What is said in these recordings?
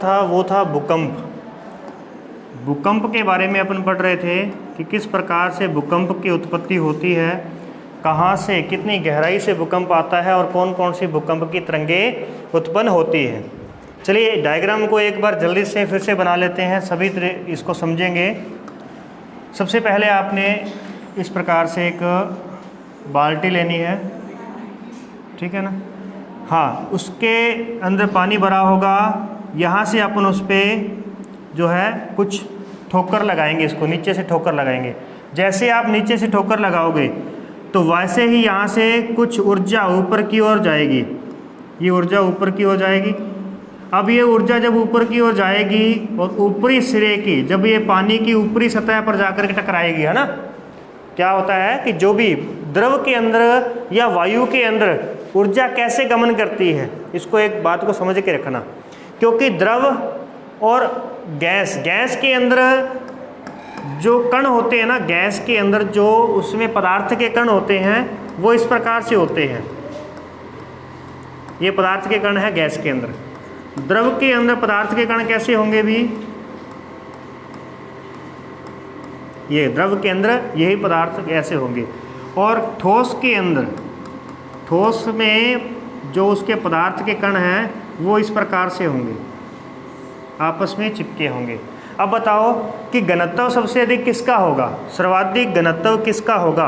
वो था भूकंप। भूकंप के बारे में अपन पढ़ रहे थे कि किस प्रकार से भूकंप की उत्पत्ति होती है, कहाँ से कितनी गहराई से भूकंप आता है और कौन कौन सी भूकंप की तरंगें उत्पन्न होती है। चलिए डायग्राम को एक बार जल्दी से फिर से बना लेते हैं, सभी इसको समझेंगे। सबसे पहले आपने इस प्रकार से एक बाल्टी लेनी है, ठीक है ना। हाँ, उसके अंदर पानी भरा होगा। यहाँ से अपन उस पर जो है कुछ ठोकर लगाएंगे, इसको नीचे से ठोकर लगाएंगे। जैसे आप नीचे से ठोकर लगाओगे तो वैसे ही यहाँ से कुछ ऊर्जा ऊपर की ओर जाएगी। ये ऊर्जा ऊपर की ओर जाएगी। अब ये ऊर्जा जब ऊपर की ओर जाएगी और ऊपरी सिरे की जब ये पानी की ऊपरी सतह पर जाकर के टकराएगी, है ना, क्या होता है कि जो भी द्रव के अंदर या वायु के अंदर ऊर्जा कैसे गमन करती है, इसको एक बात को समझ के रखना। क्योंकि द्रव और गैस के अंदर जो कण होते हैं ना, गैस के अंदर जो उसमें पदार्थ के कण होते हैं वो इस प्रकार से होते हैं। ये पदार्थ के कण है गैस के अंदर। द्रव के अंदर पदार्थ के कण कैसे होंगे भी, ये द्रव के अंदर यही पदार्थ ऐसे होंगे। और ठोस के अंदर, ठोस में जो उसके पदार्थ के कण हैं वो इस प्रकार से होंगे, आपस में चिपके होंगे। अब बताओ कि घनत्व सबसे अधिक किसका होगा, सर्वाधिक घनत्व किसका होगा,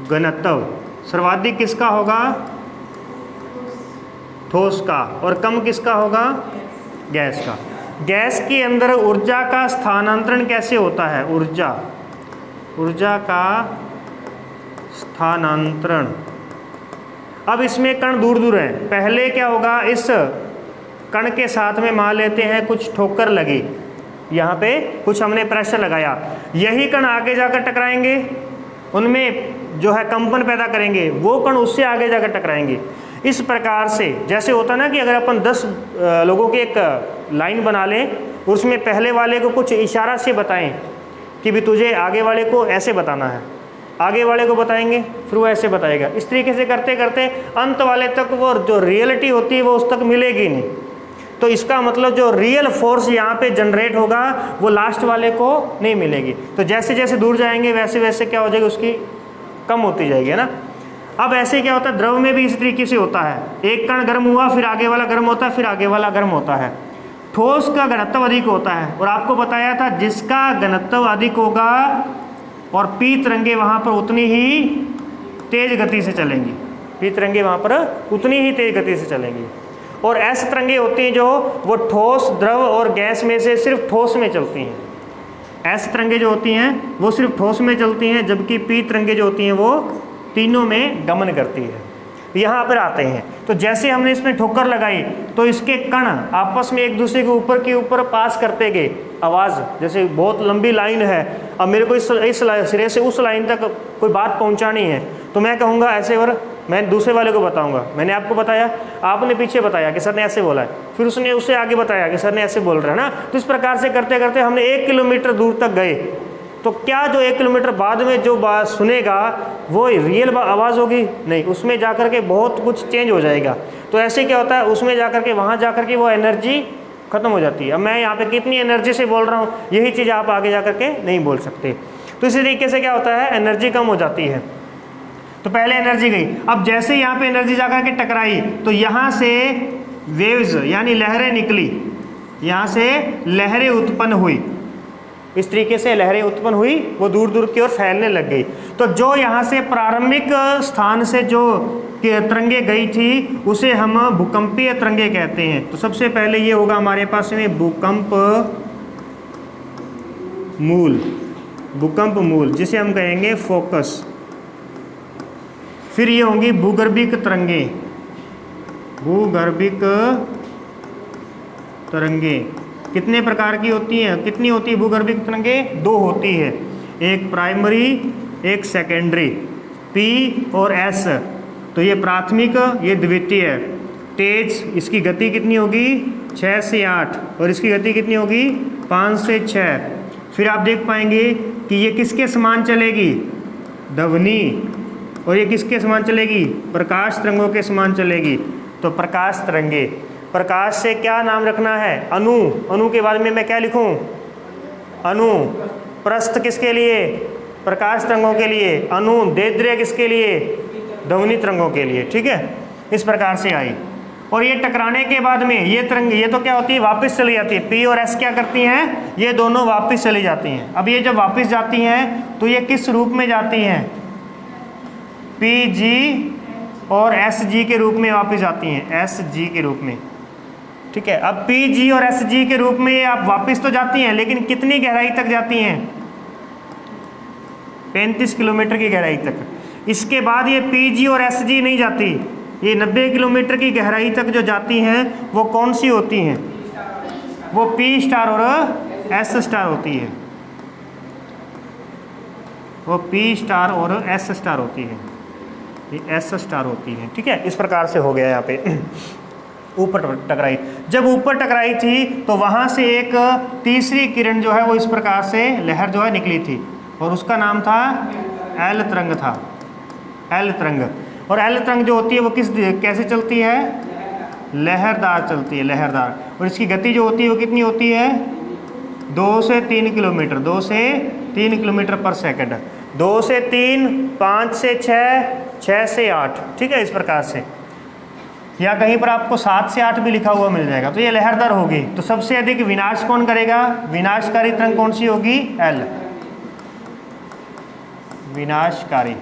घनत्व सर्वाधिक किसका होगा, ठोस का, और कम किसका होगा, गैस का। गैस के अंदर ऊर्जा का स्थानांतरण कैसे होता है, ऊर्जा का स्थानांतरण। अब इसमें कण दूर दूर हैं। पहले क्या होगा, इस कण के साथ में मान लेते हैं कुछ ठोकर लगी, यहाँ पे कुछ हमने प्रेशर लगाया, यही कण आगे जाकर टकराएंगे, उनमें जो है कंपन पैदा करेंगे, वो कण उससे आगे जाकर टकराएंगे। इस प्रकार से जैसे होता ना कि अगर अपन 10 लोगों की एक लाइन बना लें, उसमें पहले वाले को कुछ इशारा से बताएं कि भी तुझे आगे वाले को ऐसे बताना है, आगे वाले को बताएंगे फिर वो ऐसे बताएगा। इस तरीके से करते करते अंत वाले तक वो जो रियलिटी होती है वो उस तक मिलेगी नहीं। तो इसका मतलब जो रियल फोर्स यहाँ पे जनरेट होगा वो लास्ट वाले को नहीं मिलेगी। तो जैसे जैसे दूर जाएंगे वैसे वैसे क्या हो जाएगी, उसकी कम होती जाएगी, है ना। अब ऐसे क्या होता है, द्रव में भी इस तरीके से होता है। एक कण गर्म हुआ, फिर आगे वाला गर्म होता है, फिर आगे वाला गर्म होता है। ठोस का घनत्व अधिक होता है, और आपको बताया था जिसका घनत्व अधिक होगा और पी तरंगे वहाँ पर उतनी ही तेज गति से चलेंगी, पी तरंगे वहाँ पर उतनी ही तेज गति से चलेंगी। और ऐसी तरंगे होती हैं जो वो ठोस, द्रव और गैस में से सिर्फ ठोस में चलती हैं। ऐसी तरंगे जो होती हैं वो सिर्फ ठोस में चलती हैं, जबकि पी तरंगे जो होती हैं वो तीनों में गमन करती है। यहाँ पर आते हैं तो जैसे हमने इसमें ठोकर लगाई तो इसके कण आपस में एक दूसरे के ऊपर पास करते गए। आवाज़ जैसे बहुत लंबी लाइन है, अब मेरे को इस सिरे से उस लाइन तक कोई बात पहुँचानी है तो मैं कहूँगा ऐसे, और मैं दूसरे वाले को बताऊँगा, मैंने आपको बताया, आपने पीछे बताया कि सर ने ऐसे बोला है, फिर उसने उससे आगे बताया कि सर ने ऐसे बोल रहा है ना। तो इस प्रकार से करते करते हमने 1 किलोमीटर दूर तक गए। तो क्या जो 1 किलोमीटर बाद में जो बात सुनेगा वो रियल आवाज़ होगी? नहीं, उसमें जाकर के बहुत कुछ चेंज हो जाएगा। तो ऐसे क्या होता है, उसमें जाकर के वहाँ जाकर के वो एनर्जी ख़त्म हो जाती है। अब मैं यहाँ पे कितनी एनर्जी से बोल रहा हूँ, यही चीज़ आप आगे जाकर के नहीं बोल सकते। तो इसी तरीके से क्या होता है, एनर्जी कम हो जाती है। तो पहले एनर्जी गई, अब जैसे यहाँ पे एनर्जी जाकर के टकराई तो यहाँ से वेव्स यानी लहरें निकली, यहाँ से लहरें उत्पन्न हुई। इस तरीके से लहरें उत्पन्न हुई, वो दूर दूर की ओर फैलने लग गई। तो जो यहाँ से प्रारंभिक स्थान से जो तरंगे गई थी उसे हम भूकंपीय तरंगे कहते हैं। तो सबसे पहले ये होगा हमारे पास में भूकंप मूल, जिसे हम कहेंगे फोकस। फिर ये होंगी भूगर्भिक तरंगे, कितने प्रकार की होती हैं, कितनी होती है भूगर्भिक तरंगे? 2 होती है, एक प्राइमरी एक सेकेंडरी, पी और एस। तो ये प्राथमिक, ये द्वितीय। तेज, इसकी गति कितनी होगी? 6 से 8, और इसकी गति कितनी होगी? 5 से 6। फिर आप देख पाएंगे कि ये किसके समान चलेगी? ध्वनि। और ये किसके समान चलेगी? प्रकाश तरंगों के समान चलेगी। तो प्रकाश तरंगे। प्रकाश से क्या नाम रखना है? अणु। अणु के बाद में मैं क्या लिखूं? अणु। प्रस्थ किसके लिए? प्रकाश तरंगों के लिए। अणु दैर्ध्य किसके लिए? ध्वनि तरंगों के लिए। ठीक है, इस प्रकार से आई। और ये टकराने के बाद में ये तरंग, ये तो क्या होती है, वापस चली जाती है। पी और एस क्या करती हैं? ये दोनों वापस चली जाती हैं। अब ये जब वापस जाती हैं तो ये किस रूप में जाती हैं? पी जी और एस जी के रूप में वापस जाती हैं, एस जी के रूप में। ठीक है, अब पी जी और एस जी के रूप में आप वापस तो जाती हैं, लेकिन कितनी गहराई तक जाती हैं? 35 किलोमीटर की गहराई तक। इसके बाद ये पी जी और एस जी नहीं जाती, ये 90 किलोमीटर की गहराई तक जो जाती हैं वो कौन सी होती हैं? वो पी स्टार और एस स्टार होती है। वो पी स्टार और एस स्टार होती है, ये एस स्टार होती है। ठीक है, इस प्रकार से हो गया यहाँ पे। ऊपर टकराई, जब ऊपर टकराई थी तो वहाँ से एक तीसरी किरण जो है वो इस प्रकार से लहर जो है निकली थी, और उसका नाम था एल तरंग था, एल तरंग। और एल तरंग जो होती है वो कैसे चलती है? लहरदार चलती है, लहरदार। और इसकी गति जो होती है वो कितनी होती है? 2 से 3 किलोमीटर, 2 से 3 किलोमीटर पर सेकंड। 2 से 3, 5 से 6, 6 से 8। ठीक है, इस प्रकार से। या कहीं पर आपको 7 से 8 भी लिखा हुआ मिल जाएगा। तो ये लहरदार होगी। तो सबसे अधिक विनाश कौन करेगा? विनाशकारी तरंग कौन सी होगी? एल, विनाशकारी।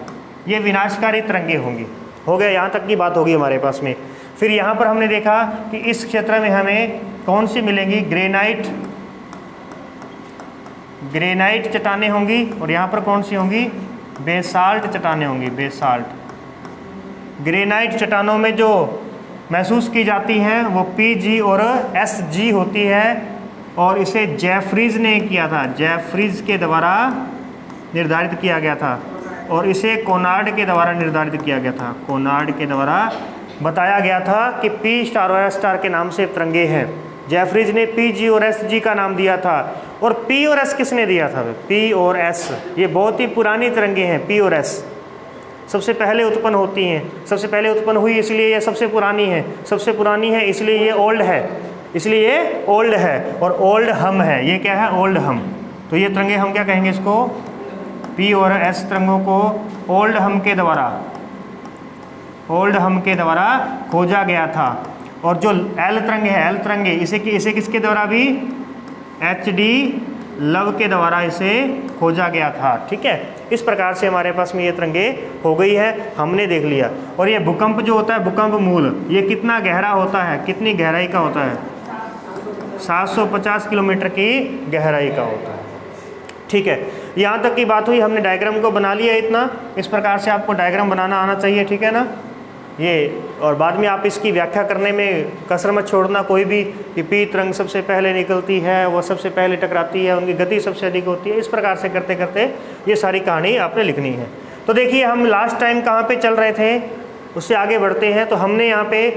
ये विनाशकारी तरंगे होंगी। हो गया, यहाँ तक की बात होगी हमारे पास में। फिर यहाँ पर हमने देखा कि इस क्षेत्र में हमें कौन सी मिलेंगी? ग्रेनाइट, ग्रेनाइट चट्टानें होंगी। और यहाँ पर कौन सी होंगी? बेसाल्ट चट्टानें होंगी, बेसाल्ट। ग्रेनाइट चट्टानों में जो महसूस की जाती हैं वो पी जी और एस जी होती है, और इसे जेफरीज ने किया था, जेफरीज के द्वारा निर्धारित किया गया था। और इसे कोनार्ड के द्वारा निर्धारित किया गया था, कोनार्ड के द्वारा बताया गया था कि पी स्टार और एस स्टार के नाम से तरंगे हैं। जेफरीज ने पी जी और एस जी का नाम दिया था। और पी और एस किसने दिया था? पी और एस, ये बहुत ही पुरानी तरंगे हैं। पी और एस सबसे पहले उत्पन्न होती हैं, सबसे पहले उत्पन्न हुई इसलिए ये सबसे पुरानी है, सबसे पुरानी है इसलिए ये ओल्ड है, इसलिए ये ओल्ड है। और ओल्ड हम है, ये क्या है? ओल्ड हम। तो ये तरंगे हम क्या कहेंगे इसको? पी और एस तरंगों को ओल्ड हम के द्वारा, ओल्ड हम के द्वारा खोजा गया था। और जो एल तरंग है, एल तरंगे, इसे किसके द्वारा भी? एच डी लव के द्वारा इसे खोजा गया था। ठीक है, इस प्रकार से हमारे पास में ये तरंगे हो गई है, हमने देख लिया। और ये भूकंप जो होता है, भूकंप मूल, ये कितना गहरा होता है? कितनी गहराई का होता है? 750 किलोमीटर की गहराई का होता है। ठीक है, यहाँ तक की बात हुई, हमने डायग्राम को बना लिया इतना। इस प्रकार से आपको डायग्राम बनाना आना चाहिए। ठीक है ना, ये। और बाद में आप इसकी व्याख्या करने में कसर मत छोड़ना कोई भी, कि पी तरंग सबसे पहले निकलती है, वो सबसे पहले टकराती है, उनकी गति सबसे अधिक होती है। इस प्रकार से करते करते ये सारी कहानी आपने लिखनी है। तो देखिए, हम लास्ट टाइम कहाँ पे चल रहे थे, उससे आगे बढ़ते हैं। तो हमने यहाँ पे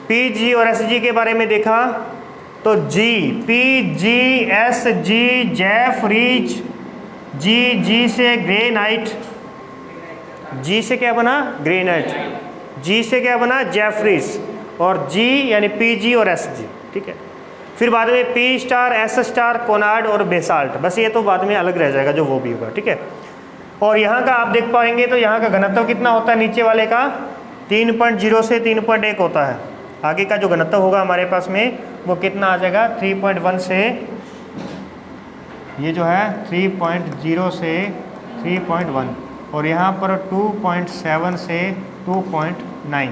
पी जी और एस जी के बारे में देखा। तो जी, P G S G, Jefferies, G से ग्रेनाइट, जी से क्या बना? ग्रेनाइट। जी से क्या बना? जेफरीज। और जी यानी पी जी और एस जी। ठीक है, फिर बाद में P star, S star, Konrad और बेसाल्ट। बस ये तो बाद में अलग रह जाएगा, जो वो भी होगा। ठीक है, और यहाँ का आप देख पाएंगे तो यहाँ का घनत्व कितना होता है? नीचे वाले का 3.0 से 3.1 होता है। आगे का जो घनत्व होगा हमारे पास में वो कितना आ जाएगा? 3.1 से, ये जो है 3.0 से 3.1, और यहाँ पर 2.7 से 2.9।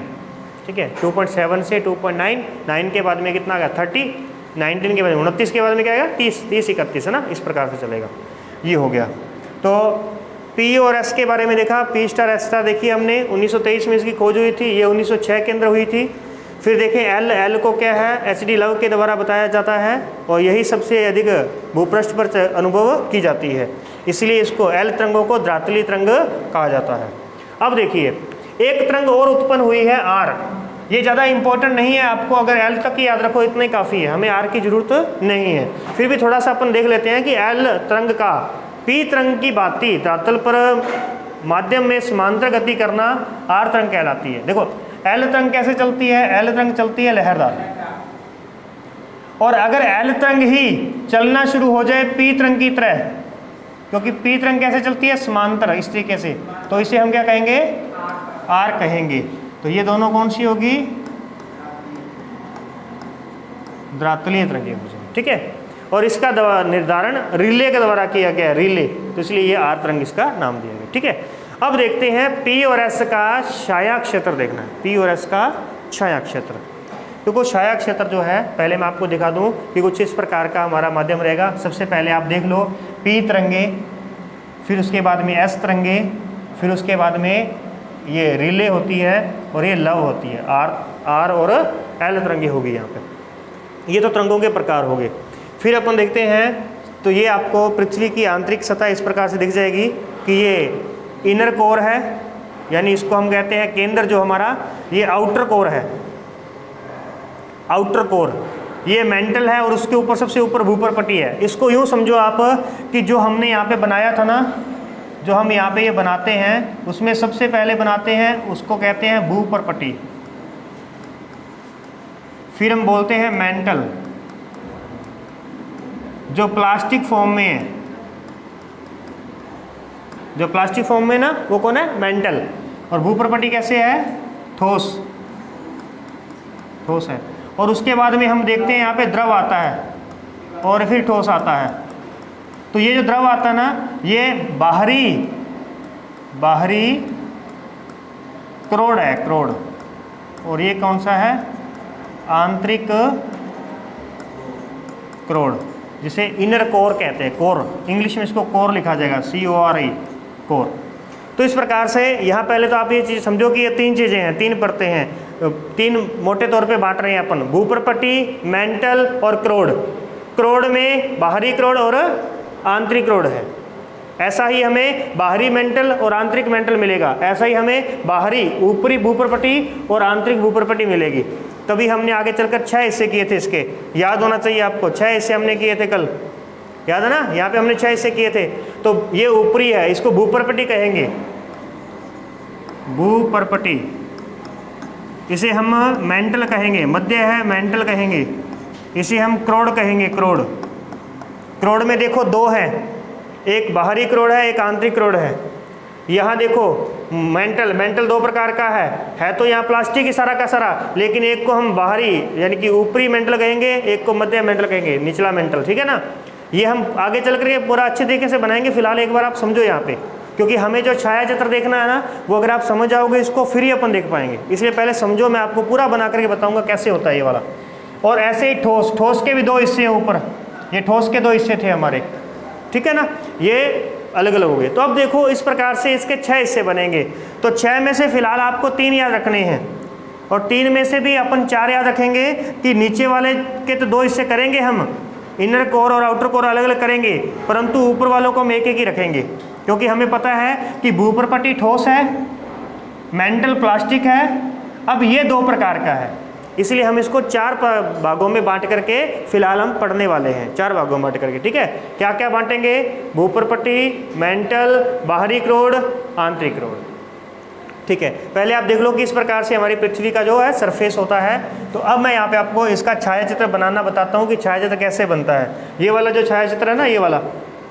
ठीक है, 2.7 से 2.9, 9 के बाद में कितना आ गया? 30, 19 के बाद में 29, के बाद में क्या आएगा? 30, 30, 31, है ना, इस प्रकार से चलेगा। ये हो गया। तो पी और एस के बारे में देखा। पी स्टार, एस स्टार देखिए हमने 1923 में इसकी खोज हुई थी, ये 1906 के अंदर हुई थी। फिर देखें एल, एल को क्या है? एच डी लव के द्वारा बताया जाता है, और यही सबसे अधिक भूपृष्ठ पर अनुभव की जाती है, इसलिए इसको एल तरंगों को द्रातली तरंग कहा जाता है। अब देखिए, एक तरंग और उत्पन्न हुई है, आर। ये ज़्यादा इंपॉर्टेंट नहीं है, आपको अगर एल तक ही याद रखो इतना ही काफ़ी है, हमें आर की जरूरत नहीं है। फिर भी थोड़ा सा अपन देख लेते हैं कि एल तरंग का पी तरंग की भांति धरातल पर माध्यम में समांतर गति करना आर तरंग कहलाती है। देखो एल तरंग कैसे चलती है? एल तरंग चलती है लहरदार, और अगर एल तरंग ही चलना शुरू हो जाए पी तरंग की तरह, क्योंकि पी तरंग कैसे चलती है, समांतर इस तरीके से, तो इसे हम क्या कहेंगे, आर कहेंगे। तो ये दोनों कौन सी होगी, द्वितलीय तरंगें हो जाए, ठीक है। और इसका निर्धारण रिले के द्वारा किया गया, रिले, तो इसलिए ये आर तरंग इसका नाम दिया गया, ठीक है। अब देखते हैं पी और एस का छाया क्षेत्र देखना है, पी और एस का छाया क्षेत्र। देखो छाया क्षेत्र जो है, पहले मैं आपको दिखा दूं कि कुछ इस प्रकार का हमारा माध्यम रहेगा। सबसे पहले आप देख लो पी तरंगे, फिर उसके बाद में एस तरंगे, फिर उसके बाद में ये रिले होती है और ये लव होती है, आर और एल तरंगे होगी यहाँ पे। ये तो तरंगों के प्रकार हो गए। फिर अपन देखते हैं, तो ये आपको पृथ्वी की आंतरिक सतह इस प्रकार से दिख जाएगी कि ये इनर कोर है, यानी इसको हम कहते हैं केंद्र जो हमारा, ये आउटर कोर है, आउटर कोर, ये मेंटल है और उसके ऊपर सबसे ऊपर भूपर पट्टी है। इसको यूँ समझो आप कि जो हमने यहाँ पे बनाया था ना, जो हम यहाँ पे ये बनाते हैं, उसमें सबसे पहले बनाते हैं उसको कहते हैं भूपर पट्टी, फिर हम बोलते हैं मेंटल, जो प्लास्टिक फॉर्म में है, जो प्लास्टिक फॉर्म में ना वो कौन है, मेंटल। और भूप्रपटी कैसे है, ठोस, ठोस है। और उसके बाद में हम देखते हैं यहाँ पे द्रव आता है और फिर ठोस आता है। तो ये जो द्रव आता है ना, ये बाहरी क्रोड है, क्रोड, और ये कौन सा है, आंतरिक क्रोड, जिसे इनर कोर कहते हैं, कोर, इंग्लिश में इसको कोर लिखा जाएगा, CORE, कोर। तो इस प्रकार से यहाँ पहले तो आप ये चीज़ समझो कि ये तीन चीज़ें हैं, तीन परतें हैं, तीन मोटे तौर पे बांट रहे हैं अपन, भूप्रपटी, मेंटल और क्रोड। क्रोड में बाहरी क्रोड और आंतरिक क्रोड है। ऐसा ही हमें बाहरी मेंटल और आंतरिक मेंटल मिलेगा, ऐसा ही हमें बाहरी ऊपरी भूप्रपटी और आंतरिक भूप्रपटी मिलेगी। तभी हमने आगे चलकर 6 हिस्से किए थे इसके, याद होना चाहिए आपको, 6 हिस्से हमने किए थे कल, याद है ना, यहाँ पे हमने 6 हिस्से किए थे। तो ये ऊपरी है, इसको भूप्रपटी कहेंगे, भूप्रपटी। इसे हम मेंटल कहेंगे, मध्य है, मेंटल कहेंगे। इसे हम क्रोड कहेंगे, क्रोड। क्रोड में देखो 2 हैं, एक बाहरी क्रोड है, एक आंतरिक क्रोड है। यहाँ देखो मेंटल 2 प्रकार का है तो यहाँ प्लास्टिक ही सारा का सारा, लेकिन एक को हम बाहरी यानी कि ऊपरी मेंटल कहेंगे, एक को मध्य मेंटल कहेंगे, निचला मेंटल, ठीक है ना। ये हम आगे चल करके पूरा अच्छे तरीके से बनाएंगे, फिलहाल एक बार आप समझो यहाँ पे, क्योंकि हमें जो छाया चित्र देखना है ना, वो अगर आप समझ जाओगे इसको फिर ही अपन देख पाएंगे। इसलिए पहले समझो, मैं आपको पूरा बना करके बताऊँगा कैसे होता है ये वाला। और ऐसे ही ठोस के भी 2 हिस्से हैं ऊपर, ये ठोस के 2 हिस्से थे हमारे, ठीक है ना, ये अलग अलग हो गए। तो अब देखो इस प्रकार से इसके 6 हिस्से बनेंगे। तो 6 में से फिलहाल आपको 3 याद रखने हैं, और 3 में से भी अपन 4 याद रखेंगे कि नीचे वाले के तो 2 हिस्से करेंगे हम, इनर कोर और आउटर कोर अलग अलग करेंगे, परंतु ऊपर वालों को हम एक ही रखेंगे, क्योंकि हमें पता है कि भूप्रपटी ठोस है, मेंटल प्लास्टिक है। अब ये 2 प्रकार का है, इसलिए हम इसको 4 भागों में बांट करके फिलहाल हम पढ़ने वाले हैं, 4 भागों में बांट करके, ठीक है। क्या क्या बांटेंगे, भूप्रपटी, मेंटल, बाहरी क्रोड, आंतरिक क्रोड, ठीक है। पहले आप देख लो कि इस प्रकार से हमारी पृथ्वी का जो है सरफेस होता है। तो अब मैं यहाँ पे आपको इसका छायाचित्र बनाना बताता हूँ कि छायाचित्र कैसे बनता है। ये वाला जो छायाचित्र है ना, ये वाला,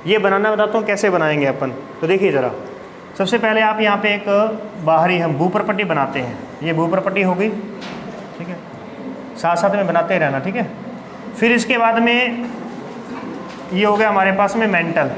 ये बनाना बताता हूँ कैसे बनाएंगे अपन। तो देखिए ज़रा, सबसे पहले आप यहाँ पे एक बाहरी हम भूप्रपटी बनाते हैं, ये भूप्रपटी हो गई, ठीक है, साथ साथ में बनाते ही रहना, ठीक है। फिर इसके बाद में ये हो गया हमारे पास में मेंटल,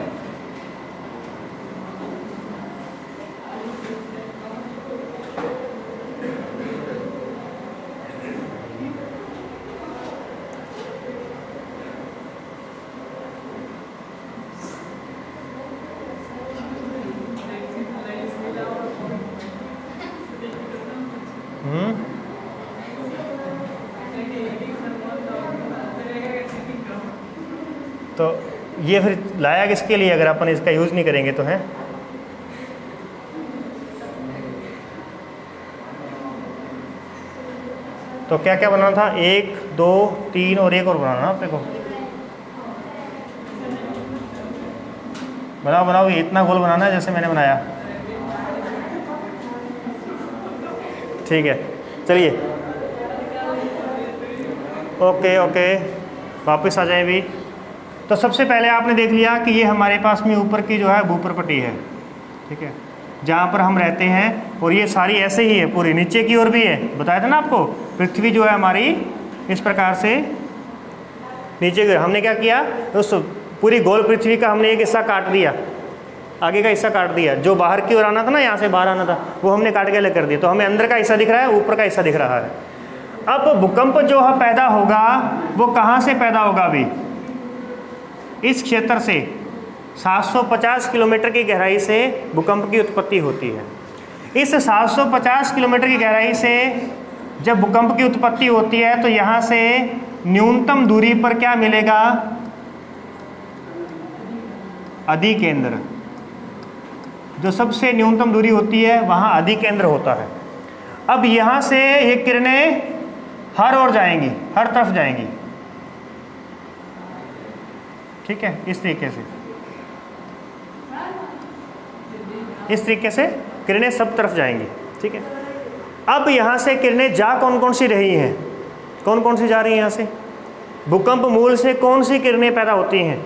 तो ये फिर लाया किसके लिए अगर अपन इसका यूज़ नहीं करेंगे तो है। तो क्या क्या बनाना था, 1 2 3 और एक और बनाना अपने को। बनाओ ये इतना गोल बनाना है जैसे मैंने बनाया, ठीक है। चलिए ओके वापस आ जाए भी। तो सबसे पहले आपने देख लिया कि ये हमारे पास में ऊपर की जो है भूपर पट्टी है, ठीक है, जहाँ पर हम रहते हैं, और ये सारी ऐसे ही है पूरी, नीचे की ओर भी है, बताया था ना आपको। पृथ्वी जो है हमारी इस प्रकार से नीचे की, हमने क्या किया, उस पूरी गोल पृथ्वी का हमने एक हिस्सा काट दिया, आगे का हिस्सा काट दिया, जो बाहर की ओर आना था ना, यहाँ से बाहर आना था, वो हमने काट के अलग कर दिया, तो हमें अंदर का हिस्सा दिख रहा है, ऊपर का हिस्सा दिख रहा है। अब भूकंप जो है पैदा होगा वो कहाँ से पैदा होगा, अभी इस क्षेत्र से 750 किलोमीटर की गहराई से भूकंप की उत्पत्ति होती है। इस 750 किलोमीटर की गहराई से जब भूकंप की उत्पत्ति होती है तो यहाँ से न्यूनतम दूरी पर क्या मिलेगा, अधिकेंद्र। जो सबसे न्यूनतम दूरी होती है वहाँ अधिकेंद्र होता है। अब यहाँ से ये किरणें हर ओर जाएंगी, हर तरफ जाएंगी, ठीक है, इस तरीके से किरणें सब तरफ जाएंगी, ठीक है। अब यहाँ से किरणें जा कौन कौन सी रही हैं, कौन कौन सी जा रही हैं यहाँ से, भूकंप मूल से कौन सी किरणें पैदा होती हैं,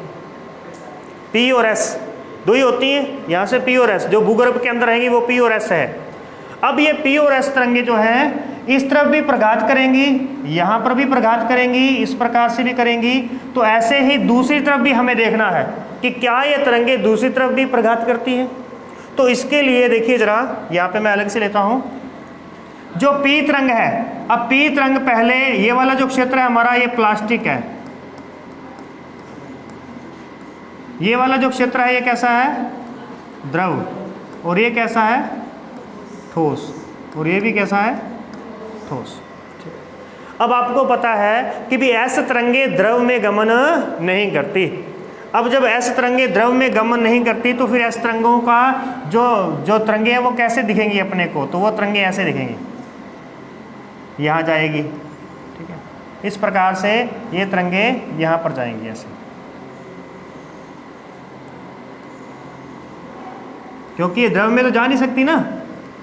P और S दो ही होती हैं, यहाँ से P और S, जो भूगर्भ के अंदर रहेंगी वो P और S है। अब ये P और S तरंगे जो हैं इस तरफ भी प्रघात करेंगी, यहाँ पर भी प्रघात करेंगी, इस प्रकार से भी करेंगी। तो ऐसे ही दूसरी तरफ भी हमें देखना है कि क्या ये तरंगे दूसरी तरफ भी प्रघात करती हैं। तो इसके लिए देखिए जरा, यहाँ पे मैं अलग से लेता हूँ, जो P तरंग है, अब P तरंग पहले ये वाला जो क्षेत्र है हमारा, ये प्लास्टिक है, ये वाला जो क्षेत्र है ये कैसा है, द्रव, और ये कैसा है, ठोस, और ये भी कैसा है, ठोस। अब आपको पता है कि भी ऐसे तरंगे द्रव में गमन नहीं करती। अब जब ऐसे तरंगे द्रव में गमन नहीं करती तो फिर ऐसे तरंगों का जो तरंगे हैं वो कैसे दिखेंगी अपने को, तो वो तरंगे ऐसे दिखेंगी, यहाँ जाएगी, ठीक है, इस प्रकार से ये तरंगे यहाँ पर जाएंगी ऐसे, क्योंकि ये द्रव में तो जा नहीं सकती ना,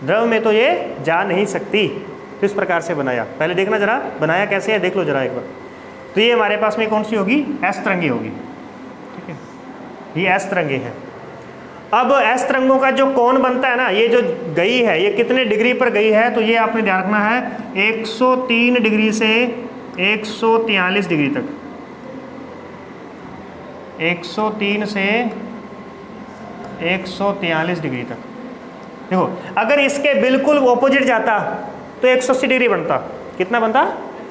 द्रव में तो ये जा नहीं सकती। तो इस प्रकार से बनाया, पहले देखना जरा बनाया कैसे है, देख लो जरा एक बार। तो ये हमारे पास में कौन सी होगी, एस तरंगे होगी, ठीक है, ये एस तरंगे हैं। अब एस तरंगों का जो कोण बनता है ना, ये जो गई है ये कितने डिग्री पर गई है, तो ये आपने ध्यान रखना है 103 डिग्री से 143 डिग्री तक, 103 से 143 डिग्री तक। देखो अगर इसके बिल्कुल ऑपोजिट जाता तो 180 डिग्री बनता, कितना बनता,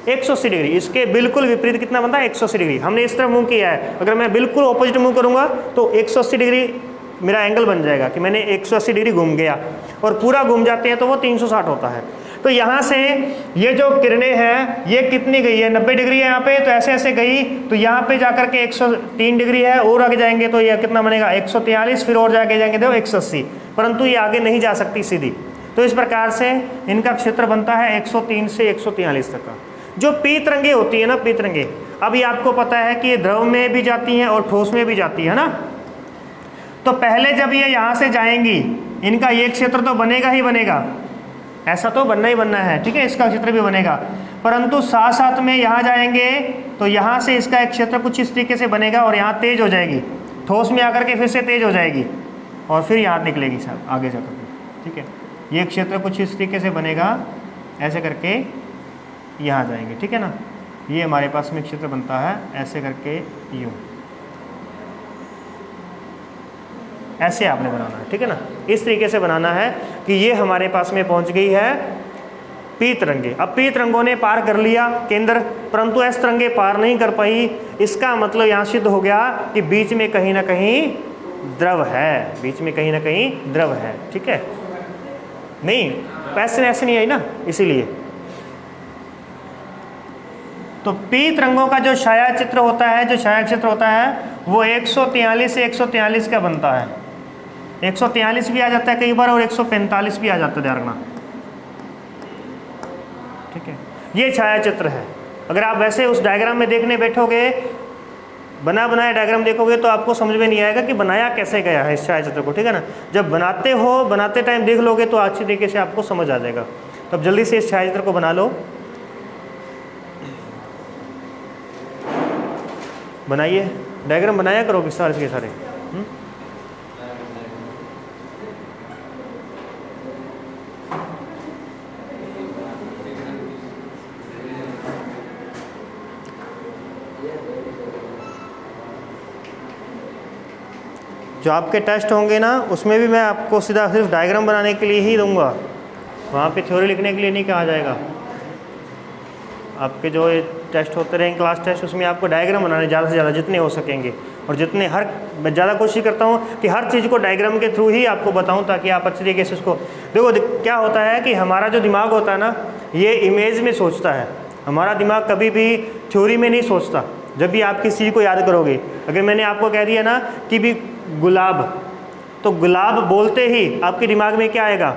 180 डिग्री। इसके बिल्कुल विपरीत कितना बनता है, 180 डिग्री। हमने इस तरफ मुंह किया है, अगर मैं बिल्कुल ऑपोजिट मुंह करूंगा तो 180 डिग्री मेरा एंगल बन जाएगा कि मैंने 180 डिग्री घूम गया, और पूरा घूम जाते हैं तो वो 360 होता है। तो यहाँ से ये जो किरणें हैं ये कितनी गई है, 90 डिग्री है यहाँ पे, तो ऐसे ऐसे गई, तो यहाँ पे जाकर के 103 डिग्री है, और आगे जाएंगे तो ये कितना बनेगा 143, फिर और जाके जाएंगे तो 180, परंतु ये आगे नहीं जा सकती सीधी। तो इस प्रकार से इनका क्षेत्र बनता है 103 से 143 तक का। जो पी तरंगे होती है ना, पी तरंगे, अभी आपको पता है कि ये द्रव में भी जाती हैं और ठोस में भी जाती है ना। तो पहले जब ये यहाँ से जाएंगी इनका ये क्षेत्र तो बनेगा ही बनेगा, ऐसा तो बनना ही बनना है, ठीक है, इसका क्षेत्र भी बनेगा, परंतु साथ साथ में यहाँ जाएंगे तो यहाँ से इसका एक क्षेत्र कुछ इस तरीके से बनेगा और यहाँ तेज हो जाएगी, ठोस में आकर के फिर से तेज हो जाएगी और फिर यहाँ निकलेगी साहब आगे जाकर के, ठीक है। ये क्षेत्र कुछ इस तरीके से बनेगा, ऐसे करके यहाँ जाएंगे, ठीक है ना। ये हमारे पास में क्षेत्र बनता है ऐसे करके, यूँ ऐसे आपने बनाना है, ठीक है ना। इस तरीके से बनाना है कि ये हमारे पास में पहुंच गई है पी तरंगे। अब पी तरंगों ने पार कर लिया केंद्र, परंतु एस तरंगे पार नहीं कर पाई। इसका मतलब यहाँ सिद्ध हो गया कि बीच में कहीं ना कहीं द्रव है, बीच में कहीं ना कहीं द्रव है, ठीक है। नहीं पैसे ऐसे नहीं आई ना, इसीलिए। तो पी तरंगों का जो छाया चित्र होता है, जो छाया क्षेत्र होता है, वो 143 से 143 का बनता है। 143 भी आ जाता है कई बार और 145 भी आ जाता है, ध्यान रखना, ठीक है। ये छाया चित्र है। अगर आप वैसे उस डायग्राम में देखने बैठोगे, बना बनाया डायग्राम देखोगे तो आपको समझ में नहीं आएगा कि बनाया कैसे गया है इस छाया चित्र को, ठीक है ना। जब बनाते हो, बनाते टाइम देख लोगे तो अच्छी तरीके से आपको समझ आ जाएगा। तो अब जल्दी से इस छाया चित्र को बना लो। बनाइए, डायग्राम बनाया करो विस्तार के सारे। जो आपके टेस्ट होंगे ना उसमें भी मैं आपको सीधा सिर्फ डायग्राम बनाने के लिए ही दूंगा, वहाँ पे थ्योरी लिखने के लिए नहीं कहा जाएगा। आपके जो टेस्ट होते रहेंगे क्लास टेस्ट, उसमें आपको डायग्राम बनाने ज़्यादा से ज़्यादा जितने हो सकेंगे, और जितने मैं ज़्यादा कोशिश करता हूँ कि हर चीज़ को डायग्राम के थ्रू ही आपको बताऊँ, ताकि आप अच्छे तरीके से उसको देखो। क्या होता है कि हमारा जो दिमाग होता है ना, ये इमेज में सोचता है। हमारा दिमाग कभी भी थ्योरी में नहीं सोचता। जब भी आप किसी चीज़ को याद करोगे, अगर मैंने आपको कह दिया ना कि भी गुलाब, तो गुलाब बोलते ही आपके दिमाग में क्या आएगा?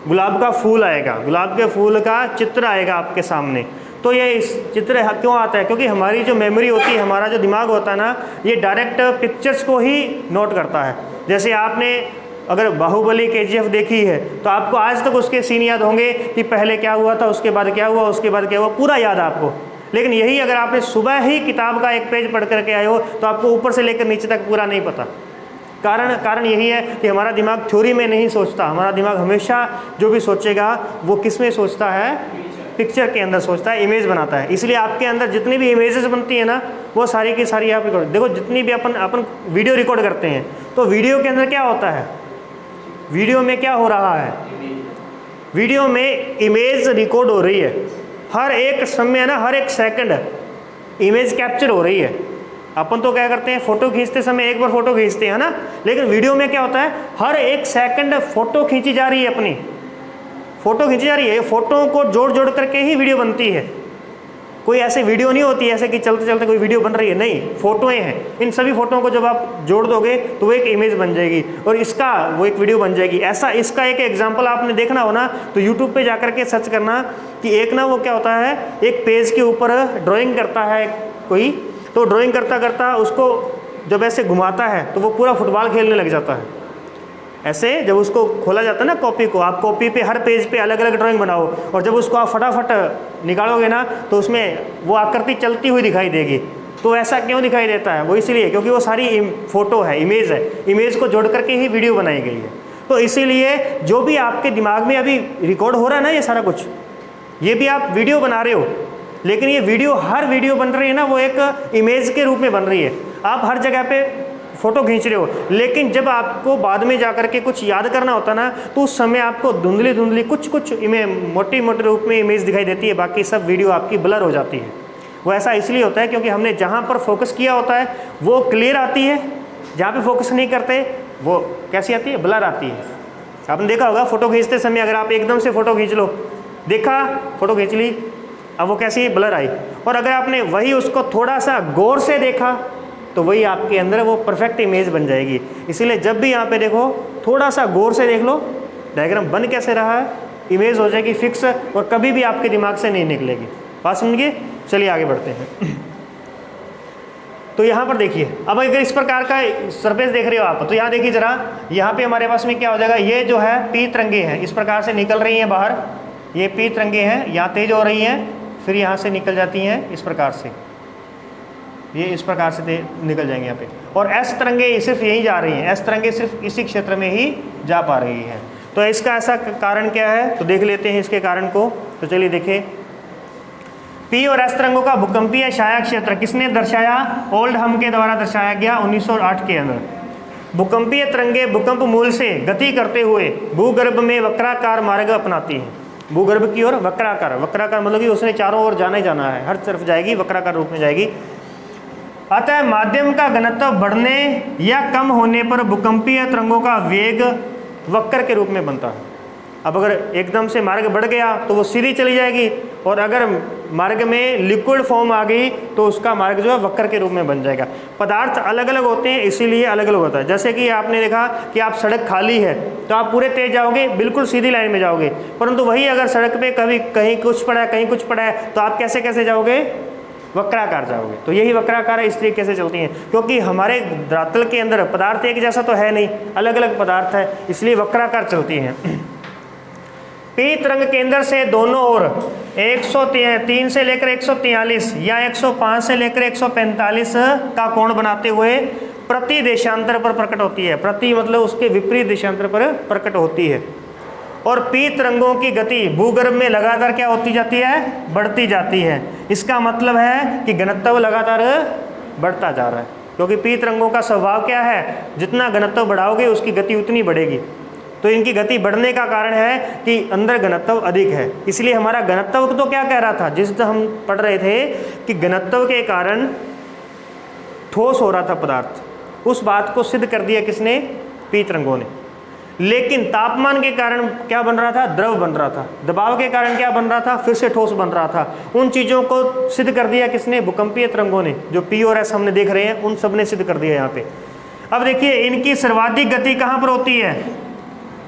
गुलाब का फूल आएगा, गुलाब के फूल का चित्र आएगा आपके सामने। तो ये इस चित्र क्यों आता है? क्योंकि हमारी जो मेमोरी होती है, हमारा जो दिमाग होता है ना, ये डायरेक्ट पिक्चर्स को ही नोट करता है। जैसे आपने अगर बाहुबली KGF देखी है तो आपको आज तक उसके सीन याद होंगे कि पहले क्या हुआ था, उसके बाद क्या हुआ, उसके बाद क्या हुआ, पूरा याद है आपको। लेकिन यही अगर आपने सुबह ही किताब का एक पेज पढ़ करके आए हो तो आपको ऊपर से लेकर नीचे तक पूरा नहीं पता। कारण यही है कि हमारा दिमाग थ्योरी में नहीं सोचता। हमारा दिमाग हमेशा जो भी सोचेगा वो किस में सोचता है? पिक्चर के अंदर सोचता है, इमेज बनाता है। इसलिए आपके अंदर जितनी भी इमेजेस बनती है ना, वो सारी की सारी आप रिकॉर्ड देखो। जितनी भी अपन वीडियो रिकॉर्ड करते हैं, तो वीडियो के अंदर क्या होता है? वीडियो में क्या हो रहा है? वीडियो में इमेज रिकॉर्ड हो रही है। हर एक समय ना, हर एक सेकंड इमेज कैप्चर हो रही है। अपन तो क्या करते हैं, फ़ोटो खींचते समय एक बार फ़ोटो खींचते हैं ना, लेकिन वीडियो में क्या होता है? हर एक सेकंड फ़ोटो खींची जा रही है, अपनी फ़ोटो खींची जा रही है। फ़ोटो को जोड़ जोड़ करके ही वीडियो बनती है। कोई ऐसे वीडियो नहीं होती ऐसे कि चलते चलते कोई वीडियो बन रही है, नहीं, फ़ोटोएँ हैं। इन सभी फ़ोटोओं को जब आप जोड़ दोगे तो वो एक इमेज बन जाएगी, और इसका वो एक वीडियो बन जाएगी। ऐसा इसका एक एग्जाम्पल आपने देखना हो ना, तो यूट्यूब पे जा करके सर्च करना कि एक ना वो क्या होता है, एक पेज के ऊपर ड्राइंग करता है कोई, तो ड्राइंग करता करता उसको जब ऐसे घुमाता है तो वो पूरा फुटबॉल खेलने लग जाता है। ऐसे जब उसको खोला जाता है ना कॉपी को, आप कॉपी पे हर पेज पे अलग अलग ड्राइंग बनाओ, और जब उसको आप फटाफट निकालोगे ना तो उसमें वो आकृति चलती हुई दिखाई देगी। तो ऐसा क्यों दिखाई देता है? वो इसलिए क्योंकि वो सारी फ़ोटो है, इमेज है, इमेज को जोड़ करके ही वीडियो बनाई गई है। तो इसीलिए जो भी आपके दिमाग में अभी रिकॉर्ड हो रहा है ना, ये सारा कुछ, ये भी आप वीडियो बना रहे हो, लेकिन ये वीडियो, हर वीडियो बन रही है ना, वो एक इमेज के रूप में बन रही है। आप हर जगह पे फ़ोटो खींच रहे हो, लेकिन जब आपको बाद में जा करके कुछ याद करना होता ना, तो उस समय आपको धुंधली धुंधली कुछ मोटी मोटे रूप में इमेज दिखाई देती है, बाकी सब वीडियो आपकी ब्लर हो जाती है। वो ऐसा इसलिए होता है क्योंकि हमने जहाँ पर फोकस किया होता है वो क्लियर आती है, जहाँ पे फोकस नहीं करते वो कैसी आती है? ब्लर आती है। आपने देखा होगा फ़ोटो खींचते समय, अगर आप एकदम से फ़ोटो खींच लो, देखा फ़ोटो खींच ली, अब वो कैसी ब्लर आई, और अगर आपने वही उसको थोड़ा सा गौर से देखा तो वही आपके अंदर वो परफेक्ट इमेज बन जाएगी। इसीलिए जब भी यहाँ पे देखो, थोड़ा सा गौर से देख लो डायग्राम बन कैसे रहा है, इमेज हो जाएगी फिक्स, और कभी भी आपके दिमाग से नहीं निकलेगी। बात समझिए? चलिए आगे बढ़ते हैं। तो यहाँ पर देखिए, अब अगर इस प्रकार का सरफेस देख रहे हो आप, तो यहाँ देखिए जरा, यहाँ पे हमारे पास में क्या हो जाएगा, ये जो है पी तरंगे हैं, इस प्रकार से निकल रही हैं बाहर। ये पी तरंगे हैं, यहाँ तेज हो रही हैं, फिर यहाँ से निकल जाती हैं इस प्रकार से, ये इस प्रकार से निकल जाएंगे यहाँ पे। और एस तरंगे सिर्फ यही जा रही हैं, एस तरंगे सिर्फ इसी क्षेत्र में ही जा पा रही हैं। तो इसका ऐसा कारण क्या है, तो देख लेते हैं इसके कारण को। तो चलिए देखें, पी और एस तरंगों का भूकंपीय छाया क्षेत्र किसने दर्शाया? ओल्डहम के द्वारा दर्शाया गया 1908 के अंदर। भूकंपीय तरंगे भूकंप मूल से गति करते हुए भूगर्भ में वक्राकार मार्ग अपनाती हैं। भूगर्भ की ओर वक्राकार, वक्राकार मतलब कि उसने चारों ओर जाना ही जाना है, हर तरफ जाएगी, वक्राकार रूप में जाएगी। अतः माध्यम का घनत्व बढ़ने या कम होने पर भूकंपीय तरंगों का वेग वक्र के रूप में बनता है। अब अगर एकदम से मार्ग बढ़ गया तो वो सीधी चली जाएगी, और अगर मार्ग में लिक्विड फॉर्म आ गई तो उसका मार्ग जो है वक्र के रूप में बन जाएगा। पदार्थ अलग अलग होते हैं, इसीलिए अलग अलग होता है। जैसे कि आपने देखा कि आप सड़क खाली है तो आप पूरे तेज जाओगे, बिल्कुल सीधी लाइन में जाओगे, परंतु वही अगर सड़क पे कभी कहीं कुछ पड़ा है, कहीं कुछ पड़ा है, तो आप कैसे कैसे जाओगे? वक्राकार जाओगे। तो यही वक्राकार इस तरीके से चलती हैं, क्योंकि हमारे धरातल के अंदर पदार्थ एक जैसा तो है नहीं, अलग अलग पदार्थ है, इसलिए वक्राकार चलती हैं। पी तरंग केंद्र से दोनों ओर 103 से लेकर 143 या 105 से लेकर 145 का कोण बनाते हुए प्रति देशांतर पर प्रकट होती है। प्रति मतलब उसके विपरीत देशांतर पर प्रकट होती है। और पी तरंगों की गति भूगर्भ में लगातार क्या होती जाती है? बढ़ती जाती है। इसका मतलब है कि घनत्व लगातार बढ़ता जा रहा है, क्योंकि पी तरंगों का स्वभाव क्या है? जितना घनत्व बढ़ाओगे उसकी गति उतनी बढ़ेगी। तो इनकी गति बढ़ने का कारण है कि अंदर घनत्व अधिक है। इसलिए हमारा घनत्व तो क्या कह रहा था, जिस हम पढ़ रहे थे कि घनत्व के कारण ठोस हो रहा था पदार्थ, उस बात को सिद्ध कर दिया किसने? पी तरंगों ने। लेकिन तापमान के कारण क्या बन रहा था? द्रव बन रहा था। दबाव के कारण क्या बन रहा था? फिर से ठोस बन रहा था। उन चीज़ों को सिद्ध कर दिया किसने? भूकंपीय तरंगों ने। जो पी और एस हमने देख रहे हैं उन सब ने सिद्ध कर दिया यहाँ पे। अब देखिए इनकी सर्वाधिक गति कहाँ पर होती है?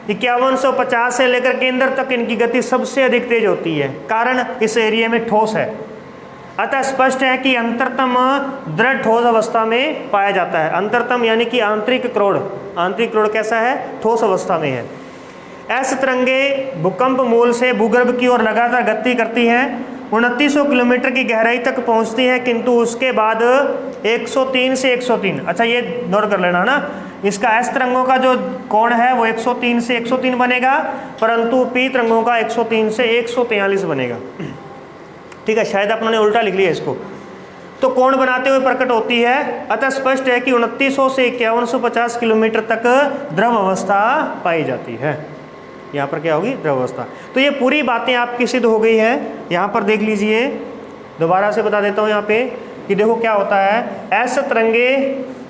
5150 से लेकर केंद्र तक इनकी गति सबसे अधिक तेज होती है। कारण इस एरिया में ठोस है, अतः स्पष्ट है कि अंतरतम दृढ़ ठोस अवस्था में पाया जाता है। अंतरतम यानी कि आंतरिक क्रोड़। आंतरिक क्रोड़ कैसा है? ठोस अवस्था में है। एस तरंगे भूकंप मूल से भूगर्भ की ओर लगातार गति करती हैं, 2900 किलोमीटर की गहराई तक पहुंचती है, किंतु उसके बाद 103 से 103, अच्छा ये नोट कर लेना ना, इसका एस तरंगों का जो कोण है वो 103 से 103 बनेगा, परंतु पी तरंगों का 103 से 143 बनेगा। ठीक है, शायद आपने उल्टा लिख लिया इसको। तो कोण बनाते हुए प्रकट होती है, अतः स्पष्ट है कि 2900 से 5150 किलोमीटर तक द्रव अवस्था पाई जाती है। यहाँ पर क्या होगी? द्रव अवस्था। तो ये पूरी बातें आपकी सिद्ध हो गई है। यहाँ पर देख लीजिए, दोबारा से बता देता हूँ यहाँ पे कि देखो क्या होता है। ऐसे तरंगे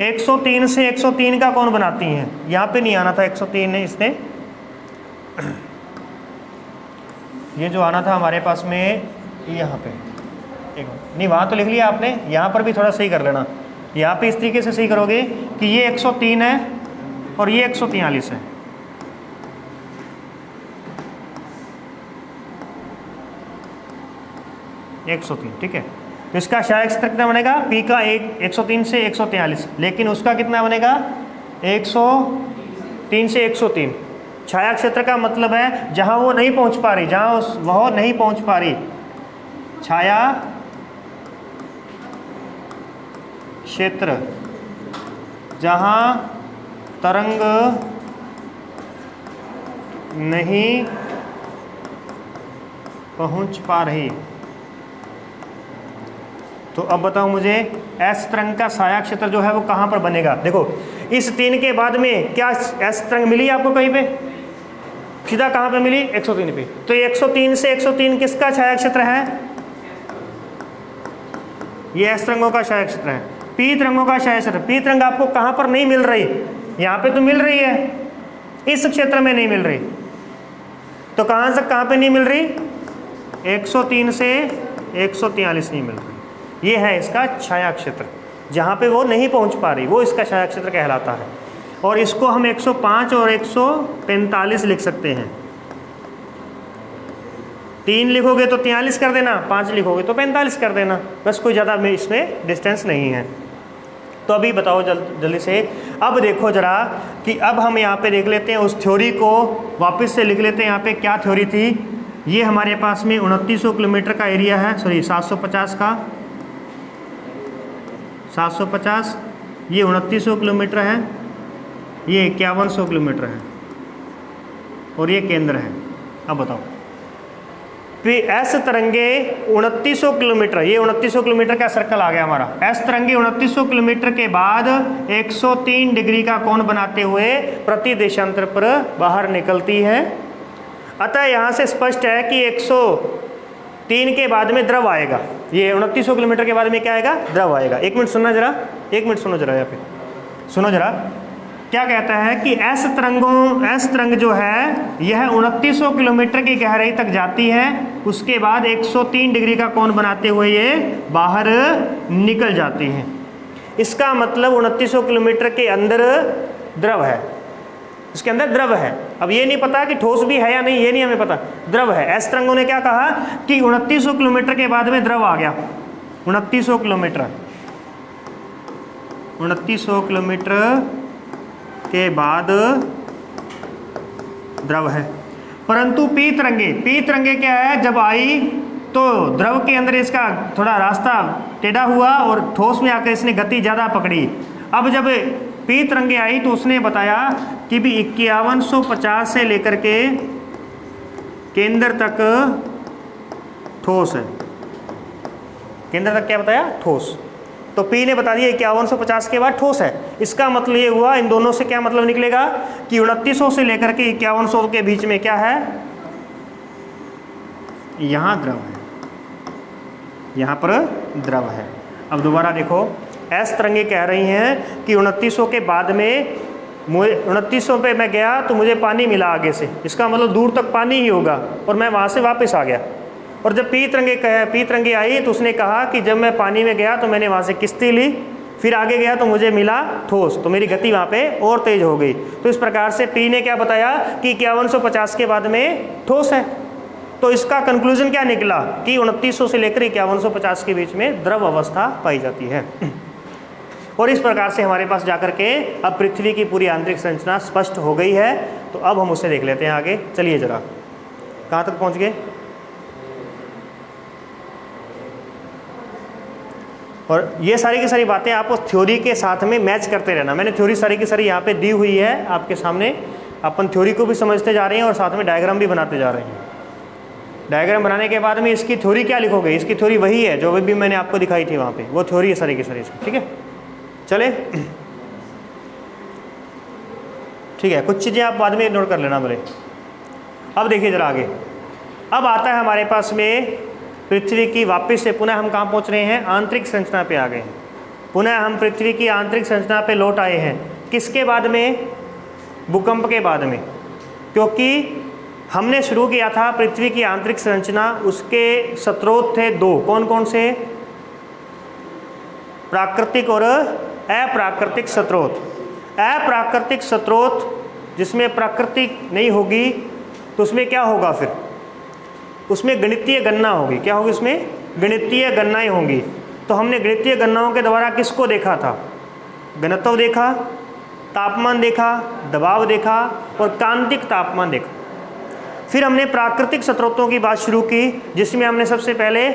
103 से 103 का कोण बनाती हैं। यहाँ पे नहीं आना था 103 ने, इसने ये जो आना था हमारे पास में यहाँ पे, एक नहीं वहाँ तो लिख लिया आपने, यहाँ पर भी थोड़ा सही कर लेना। यहाँ पे इस तरीके से सही करोगे कि ये 103 है और ये 143 है। एक 103, ठीक है। तो इसका क्षायक क्षेत्र कितना बनेगा? पी का 103 से 143, लेकिन उसका कितना बनेगा? 103 से 103। छाया क्षेत्र का मतलब है जहाँ वो नहीं पहुँच पा रही, जहाँ वह नहीं पहुँच पा रही, छाया क्षेत्र जहाँ तरंग नहीं पहुँच पा रही। तो अब बताओ मुझे, एस तरंग का छाया क्षेत्र जो है वो कहाँ पर बनेगा? देखो इस 3 के बाद में क्या एस तरंग मिली आपको कहीं पे? सीधा कहाँ पे मिली? 103 पे। तो 103 से 103 किसका छाया क्षेत्र है? ये एस तरंगों का छाया क्षेत्र है। पी तरंगों का छाया क्षेत्र, पी तरंग आपको कहाँ पर नहीं मिल रही? यहाँ पे तो मिल रही है, इस क्षेत्र में नहीं मिल रही। तो कहाँ से कहाँ पे नहीं मिल रही? 103 से 143 नहीं मिल रही। ये है इसका छाया क्षेत्र, जहाँ पे वो नहीं पहुँच पा रही, वो इसका छाया क्षेत्र कहलाता है। और इसको हम 105 और 145 लिख सकते हैं। 3 लिखोगे तो 43 कर देना, 5 लिखोगे तो 45 कर देना, बस कोई ज़्यादा इसमें डिस्टेंस नहीं है। तो अभी बताओ जल्दी से। अब देखो जरा कि अब हम यहाँ पे देख लेते हैं उस थ्योरी को, वापस से लिख लेते हैं। यहाँ पे क्या थ्योरी थी? ये हमारे पास में 2900 किलोमीटर का एरिया है, सॉरी 750 का, 750, ये 2900 किलोमीटर है, ये 5100 किलोमीटर है और ये केंद्र है। अब बताओ, एस तरंगे 2900 किलोमीटर, ये 2900 किलोमीटर का सर्कल आ गया हमारा। एस तरंगे 2900 किलोमीटर के बाद 103 डिग्री का कोण बनाते हुए प्रति देशांतर पर बाहर निकलती है। अतः यहाँ से स्पष्ट है कि 103 के बाद में द्रव आएगा। ये 2900 किलोमीटर के बाद में क्या आएगा? द्रव आएगा। एक मिनट सुनना जरा, एक मिनट सुनो जरा, यहाँ पे सुनो जरा। क्या कहता है कि एस तरंग जो है यह 2900 किलोमीटर की गहराई तक जाती है, उसके बाद 103 डिग्री का कोण बनाते हुए ये बाहर निकल जाती हैं। इसका मतलब 2900 किलोमीटर के अंदर द्रव है, इसके अंदर द्रव है। अब ये नहीं पता कि ठोस भी है या नहीं, ये नहीं हमें पता, द्रव है। एस तरंगों ने क्या कहा कि 2900 किलोमीटर के बाद में द्रव आ गया। 2900 किलोमीटर के बाद द्रव है। परंतु पी तरंगे क्या है? जब आई तो द्रव के अंदर इसका थोड़ा रास्ता टेढ़ा हुआ और ठोस में आकर इसने गति ज़्यादा पकड़ी। अब जब पी तरंगे आई तो उसने बताया कि भी 5150 से लेकर के केंद्र तक ठोस है। केंद्र तक क्या बताया? ठोस। तो पी ने बता दिया 5150 के बाद ठोस है। इसका मतलब ये हुआ, इन दोनों से क्या मतलब निकलेगा कि 2900 से लेकर के 5100 के बीच में क्या है? यहाँ द्रव है, यहाँ पर द्रव है। अब दोबारा देखो, एस तरंगे कह रही हैं कि 2900 के बाद में 2900 पे मैं गया तो मुझे पानी मिला आगे से, इसका मतलब दूर तक पानी ही होगा और मैं वहाँ से वापस आ गया। और जब पी तरंगे आई तो उसने कहा कि जब मैं पानी में गया तो मैंने वहाँ से किश्ती ली, फिर आगे गया तो मुझे मिला ठोस, तो मेरी गति वहाँ पे और तेज हो गई। तो इस प्रकार से पी ने क्या बताया कि 5150 के बाद में ठोस है। तो इसका कंक्लूजन क्या निकला कि 2900 से लेकर 5150 के बीच में द्रव अवस्था पाई जाती है। और इस प्रकार से हमारे पास जाकर के अब पृथ्वी की पूरी आंतरिक संरचना स्पष्ट हो गई है। तो अब हम उसे देख लेते हैं आगे। चलिए जरा, कहाँ तक पहुँच गए? और ये सारी की सारी बातें आप उस थ्योरी के साथ में मैच करते रहना। मैंने थ्योरी सारी की सारी यहाँ पे दी हुई है आपके सामने। अपन थ्योरी को भी समझते जा रहे हैं और साथ में डायग्राम भी बनाते जा रहे हैं। डायग्राम बनाने के बाद में इसकी थ्योरी क्या लिखोगे? इसकी थ्योरी वही है जो भी मैंने आपको दिखाई थी वहाँ पे, वो थ्योरी है सारी की सारी। ठीक है, चले ठीक है, कुछ चीज़ें आप बाद में नोट कर लेना मेरे। अब देखिए जरा आगे, अब आता है हमारे पास में पृथ्वी की वापस से पुनः हम कहाँ पहुँच रहे हैं? आंतरिक संरचना पे आ गए हैं। पुनः हम पृथ्वी की आंतरिक संरचना पे लौट आए हैं। किसके बाद में? भूकंप के बाद में। क्योंकि हमने शुरू किया था पृथ्वी की आंतरिक संरचना, उसके स्रोत थे दो। कौन कौन से? प्राकृतिक और अप्राकृतिक स्रोत। अप्राकृतिक स्रोत जिसमें प्राकृतिक नहीं होगी तो उसमें क्या होगा? फिर उसमें गणितीय गणना होगी। क्या होगी? उसमें गणितीय गणनाएं होंगी। तो हमने गणितीय गणनाओं के द्वारा किसको देखा था? घनत्व देखा, तापमान देखा, दबाव देखा और कांतिक तापमान देखा। फिर हमने प्राकृतिक स्रोतों की बात शुरू की, जिसमें हमने सबसे पहले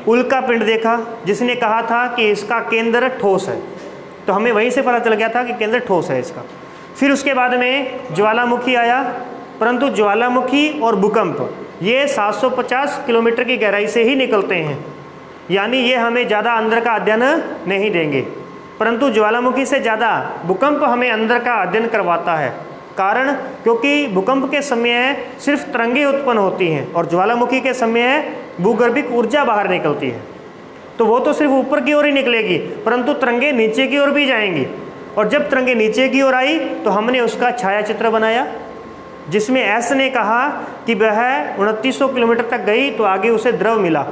उल्का पिंड देखा, जिसने कहा था कि इसका केंद्र ठोस है। तो हमें वहीं से पता चल गया था कि केंद्र ठोस है इसका। फिर उसके बाद में ज्वालामुखी आया, परंतु ज्वालामुखी और भूकंप ये 750 किलोमीटर की गहराई से ही निकलते हैं, यानी ये हमें ज़्यादा अंदर का अध्ययन नहीं देंगे। परंतु ज्वालामुखी से ज़्यादा भूकंप हमें अंदर का अध्ययन करवाता है। कारण, क्योंकि भूकंप के समय सिर्फ तरंगें उत्पन्न होती हैं और ज्वालामुखी के समय भूगर्भिक ऊर्जा बाहर निकलती है। तो वो तो सिर्फ ऊपर की ओर ही निकलेगी, परंतु तरंगें नीचे की ओर भी जाएंगी। और जब तरंगें नीचे की ओर आई तो हमने उसका छाया चित्र बनाया, जिसमें एस ने कहा कि वह 2900 किलोमीटर तक गई तो आगे उसे द्रव मिला,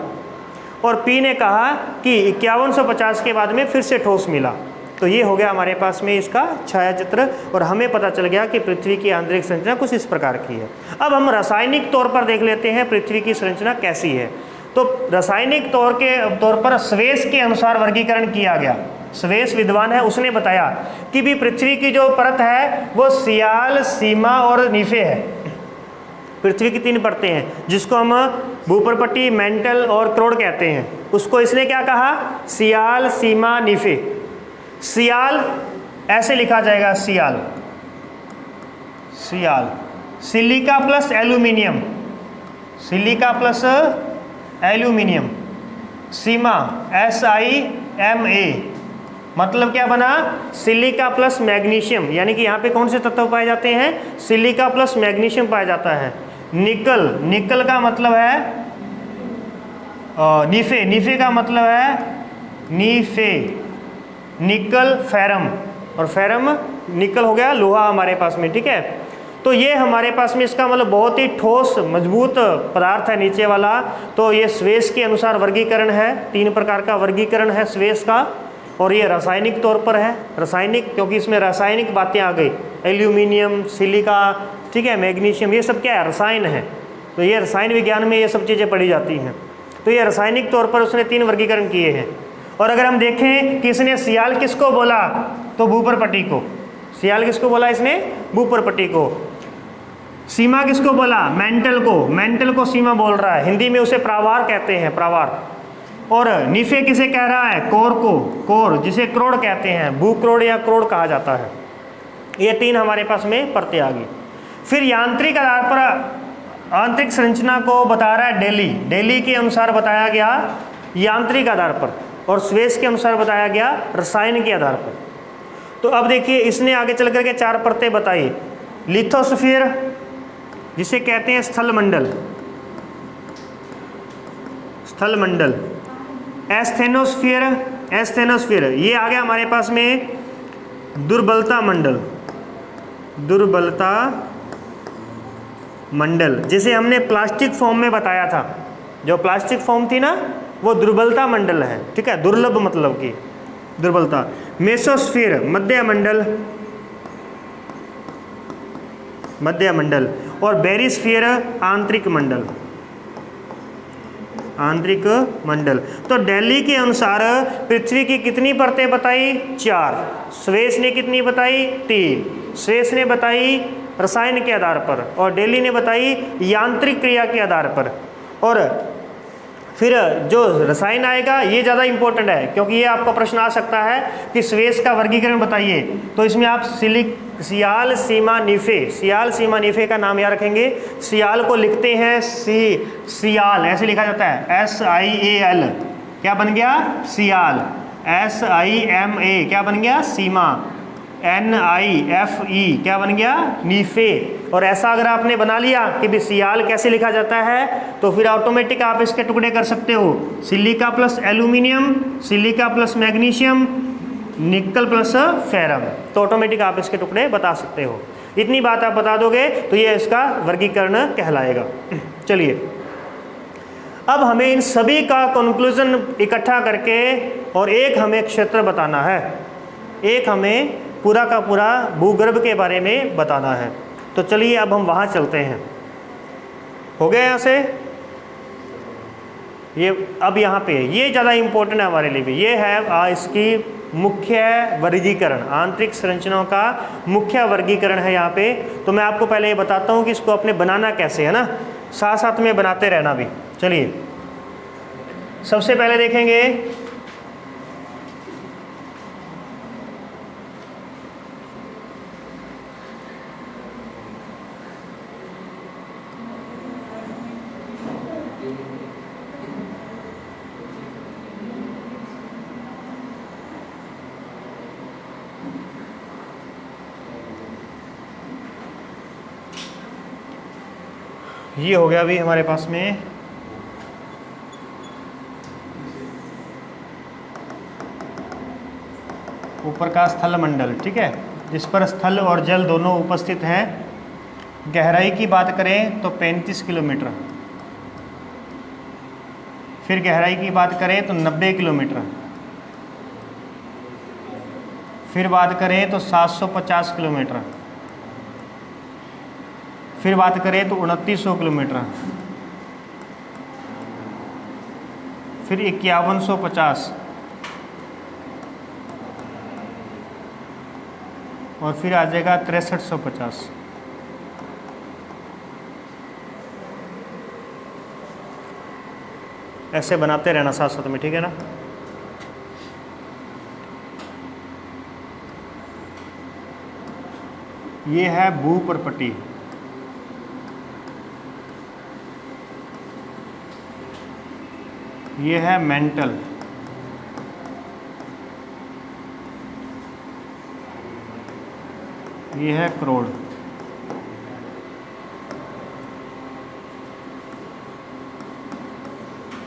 और पी ने कहा कि 5150 के बाद में फिर से ठोस मिला। तो ये हो गया हमारे पास में इसका छाया चित्र, और हमें पता चल गया कि पृथ्वी की आंतरिक संरचना कुछ इस प्रकार की है। अब हम रासायनिक तौर पर देख लेते हैं पृथ्वी की संरचना कैसी है। तो रासायनिक तौर पर स्वेस के अनुसार वर्गीकरण किया गया। स्वेस विद्वान है, उसने बताया कि भी पृथ्वी की जो परत है वो सियाल, सीमा और नीफे है। पृथ्वी की 3 परतें हैं, जिसको हम भूपरपट्टी, मेंटल और क्रोड कहते हैं। उसको इसने क्या कहा? सियाल, सीमा, नीफे। सियाल ऐसे लिखा जाएगा, sial, sial silica plus aluminium, silica plus aluminium. Sima SiMa, मतलब क्या बना? सिलिका प्लस मैग्नीशियम, यानी कि यहाँ पे कौन से तत्व पाए जाते हैं? सिलिका प्लस मैग्नीशियम पाया जाता है। निकल, निकल का मतलब है नीफे, नीफे का मतलब है नीफे, निकल, फेरम, और फेरम निकल हो गया लोहा हमारे पास में। ठीक है, तो ये हमारे पास में इसका मतलब बहुत ही ठोस मजबूत पदार्थ है नीचे वाला। तो ये स्वेस के अनुसार वर्गीकरण है, 3 प्रकार का वर्गीकरण है स्वेस का। और ये रासायनिक तौर पर है, रासायनिक क्योंकि इसमें रासायनिक बातें आ गई, एल्यूमिनियम, सिलिका, ठीक है, मैग्नीशियम, ये सब क्या है? रसायन है। तो ये रसायन विज्ञान में ये सब चीज़ें पढ़ी जाती हैं। तो ये रासायनिक तौर पर उसने 3 वर्गीकरण किए हैं। और अगर हम देखें कि इसने सियाल किसको बोला, तो भूपरपट्टी को। सियाल किसको बोला इसने? भूपरपट्टी को। सीमा किसको बोला? मेंटल को। मेंटल को सीमा बोल रहा है, हिंदी में उसे प्रावार कहते हैं, प्रावार। और निफे किसे कह रहा है? कोर को, कोर जिसे करोड़ कहते हैं, भूकरोड़ या करोड़ कहा जाता है। ये तीन हमारे पास में परतें आ गई। फिर यांत्रिक आधार पर आंतरिक संरचना को बता रहा है डेली, डेली के अनुसार बताया गया यांत्रिक आधार पर, और स्वेस के अनुसार बताया गया रसायन के आधार पर। तो अब देखिए इसने आगे चल करके चार परतें बताई। लिथोस्फीयर जिसे कहते हैं स्थल मंडल, स्थल मंडल। एस्थेनोस्फीयर, एस्थेनोस्फीयर ये आ गया हमारे पास में दुर्बलता मंडल, दुर्बलता मंडल जिसे हमने प्लास्टिक फॉर्म में बताया था। जो प्लास्टिक फॉर्म थी ना वो दुर्बलता मंडल है, ठीक है, दुर्लभ मतलब की दुर्बलता। मेसोस्फीयर मध्य मंडल, मध्य मंडल। और बेरिस्फीयर आंतरिक मंडल, आंतरिक मंडल। तो डेली के अनुसार पृथ्वी की कितनी परतें बताई? 4। स्वेस ने कितनी बताई? 3। स्वेस ने बताई रसायन के आधार पर और डेली ने बताई यांत्रिक क्रिया के आधार पर। और फिर जो रसायन आएगा ये ज़्यादा इंपॉर्टेंट है, क्योंकि ये आपका प्रश्न आ सकता है कि स्वेस का वर्गीकरण बताइए। तो इसमें आप सियाल, सीमा, नीफे, सियाल, सीमा, नीफे का नाम याद रखेंगे। सियाल को लिखते हैं सियाल, ऐसे लिखा जाता है, SIAL, क्या बन गया? सियाल। SIMA क्या बन गया? सीमा। NIFE क्या बन गया? नीफे। और ऐसा अगर आपने बना लिया कि भी सियाल कैसे लिखा जाता है, तो फिर ऑटोमेटिक आप इसके टुकड़े कर सकते हो। Silica plus aluminium, silica plus magnesium, nickel plus ferrum, तो ऑटोमेटिक आप इसके टुकड़े बता सकते हो। इतनी बात आप बता दोगे तो ये इसका वर्गीकरण कहलाएगा। चलिए अब हमें इन सभी का कंक्लूजन इकट्ठा करके और एक हमें क्षेत्र बताना है, एक हमें पूरा का पूरा भूगर्भ के बारे में बताना है। तो चलिए अब हम वहाँ चलते हैं। हो गया यहाँ से? ये अब यहाँ पे ये ज़्यादा इम्पोर्टेंट है हमारे लिए भी। ये है इसकी मुख्य वर्गीकरण, आंतरिक संरचनाओं का मुख्य वर्गीकरण है यहाँ पे। तो मैं आपको पहले ये बताता हूँ कि इसको अपने बनाना कैसे है ना, साथ साथ में बनाते रहना भी। चलिए सबसे पहले देखेंगे ये हो गया अभी हमारे पास में ऊपर का स्थल मंडल, ठीक है, जिस पर स्थल और जल दोनों उपस्थित हैं। गहराई की बात करें तो 35 किलोमीटर, फिर गहराई की बात करें तो 90 किलोमीटर, फिर बात करें तो 750 किलोमीटर, फिर बात करें तो 2900 किलोमीटर, फिर 5150 और फिर आ जाएगा 6350। ऐसे बनाते रहना साथ साथ में, ठीक है ना। ये है भूपर्पटी, ये है मेंटल, ये है करोड़,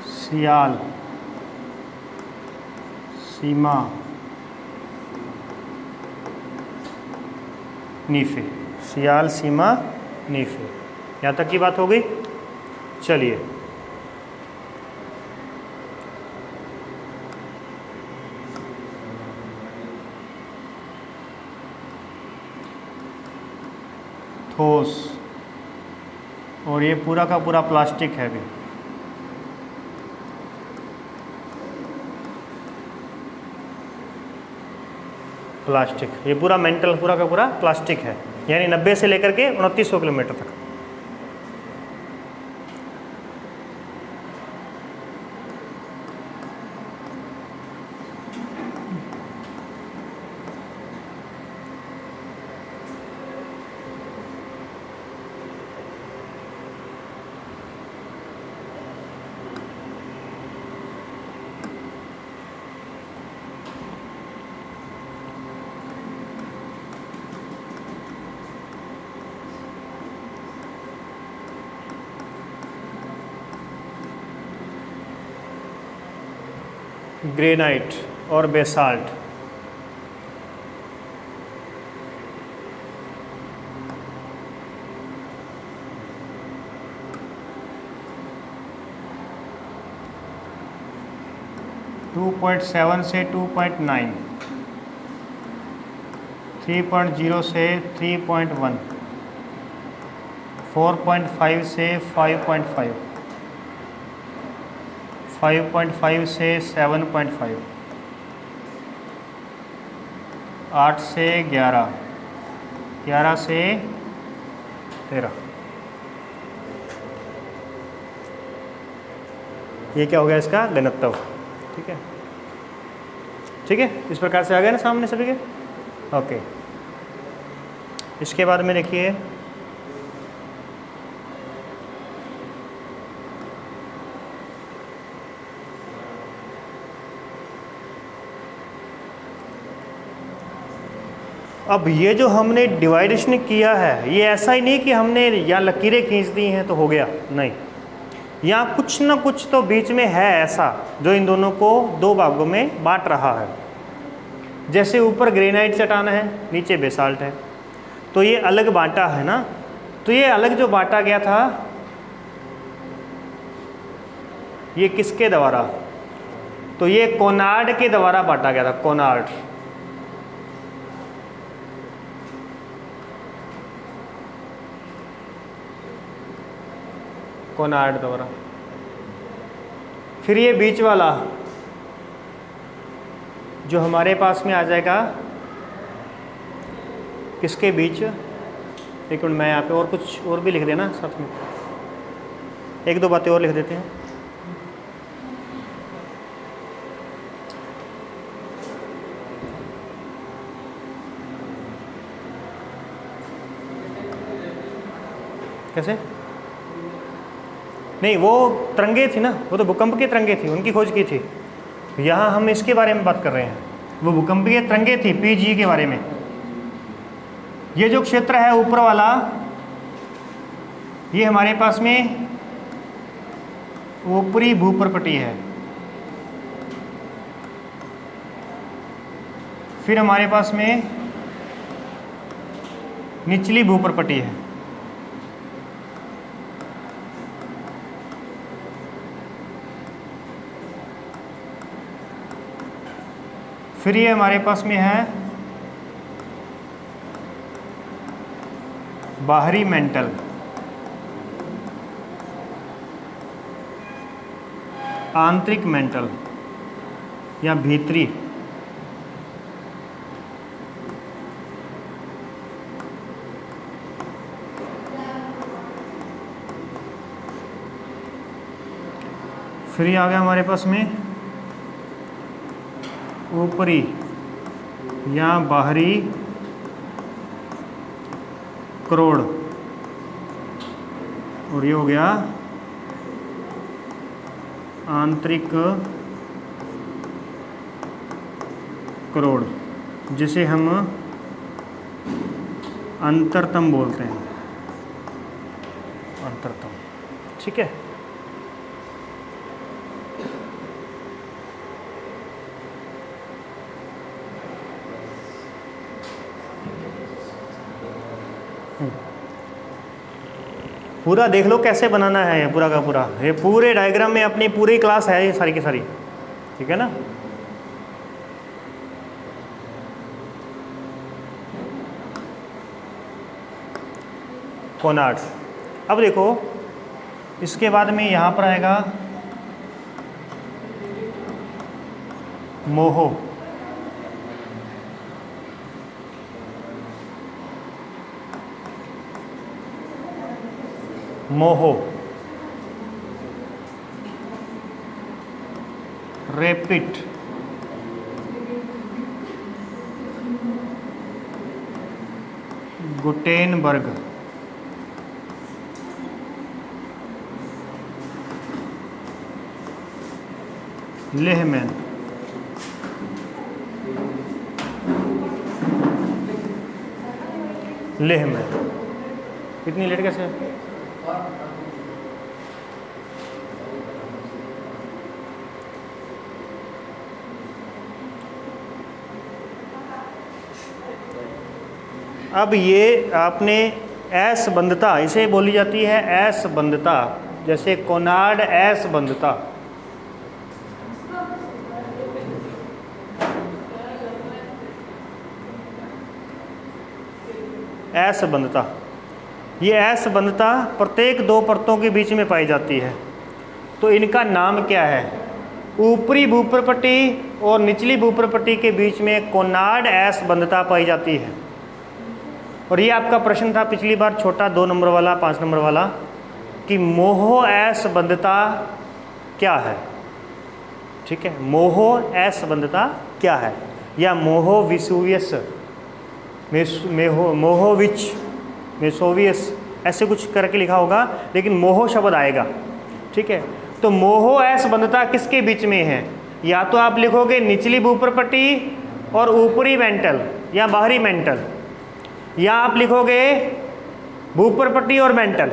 सियाल, सीमा, नीफे। सियाल, सीमा, नीफे, यहाँ तक की बात हो गई। चलिए ठोस, और ये पूरा का पूरा प्लास्टिक है भी। प्लास्टिक, ये पूरा मेंटल पूरा का पूरा प्लास्टिक है, यानी 90 से लेकर के 2900 किलोमीटर तक। ग्रेनाइट और बेसाल्ट। टू 2.7 से 2.9, 3.0 से 3.1, 4.5 से 5.5, 5.5 से 7.5, 8 से 11, 11 से 13। ये क्या हो गया इसका घनत्व। ठीक है, ठीक है, इस प्रकार से आ गया ना सामने सभी के। ओके, इसके बाद में देखिए अब ये जो हमने डिवाइडेशन किया है, ये ऐसा ही नहीं कि हमने यहाँ लकीरें खींच दी हैं तो हो गया, नहीं, यहाँ कुछ ना कुछ तो बीच में है ऐसा जो इन दोनों को दो भागों में बांट रहा है। जैसे ऊपर ग्रेनाइट चट्टान है, नीचे बेसाल्ट है, तो ये अलग बांटा है ना। तो ये अलग जो बांटा गया था, ये किसके द्वारा? तो ये कोनार्ड के द्वारा बांटा गया था, कोनार्ड। कोनार्ड द्वारा। फिर ये बीच वाला जो हमारे पास में आ जाएगा, किसके बीच? एक मिनट, मैं यहाँ पे और कुछ और भी लिख देना साथ में, एक दो बातें और लिख देते हैं। कैसे? नहीं, वो तरंगे थी ना, वो तो भूकंप की तरंगे थी, उनकी खोज की थी। यहाँ हम इसके बारे में बात कर रहे हैं, वो भूकंपीय तरंगे थी, पीजी के बारे में। ये जो क्षेत्र है ऊपर वाला, ये हमारे पास में ऊपरी भूप्रपटी है। फिर हमारे पास में निचली भूप्रपटी है। फिर ये हमारे पास में है बाहरी मेंटल, आंतरिक मेंटल या भीतरी। फिर ये आ गया हमारे पास में ऊपरी या बाहरी करोड़, और ये हो गया आंतरिक करोड़, जिसे हम अंतरतम बोलते हैं, अंतरतम। ठीक है, पूरा देख लो कैसे बनाना है ये पूरा का पूरा। ये पूरे डायग्राम में अपनी पूरी क्लास है, ये सारी की सारी। ठीक है ना। कोनार्ड्स। अब देखो इसके बाद में यहाँ पर आएगा मोहो। मोहो, रेपिट, गुटेनबर्ग, लेहमैन, लेहमैन। इतनी लेट कैसे? अब ये आपने असंबद्धता, इसे बोली जाती है असंबद्धता, जैसे कोनार्ड असंबद्धता। असंबद्धता, ये असंबद्धता प्रत्येक दो परतों के बीच में पाई जाती है। तो इनका नाम क्या है? ऊपरी भूप्रपट्टी और निचली भूप्रपट्टी के बीच में कोनार्ड असंबद्धता पाई जाती है। और ये आपका प्रश्न था पिछली बार, छोटा 2 नंबर वाला, 5 नंबर वाला, कि मोह असंबद्धता क्या है। ठीक है, मोह असंबद्धता क्या है, या मोह विसुवियस, मोहोविच, मेसोवियस, ऐसे कुछ करके लिखा होगा, लेकिन मोह शब्द आएगा। ठीक है, तो मोह असंबद्धता किसके बीच में है? या तो आप लिखोगे निचली भूप्रपट्टी और ऊपरी मेंटल या बाहरी मेंटल, या आप लिखोगे भूप्रपट्टी और मेंटल,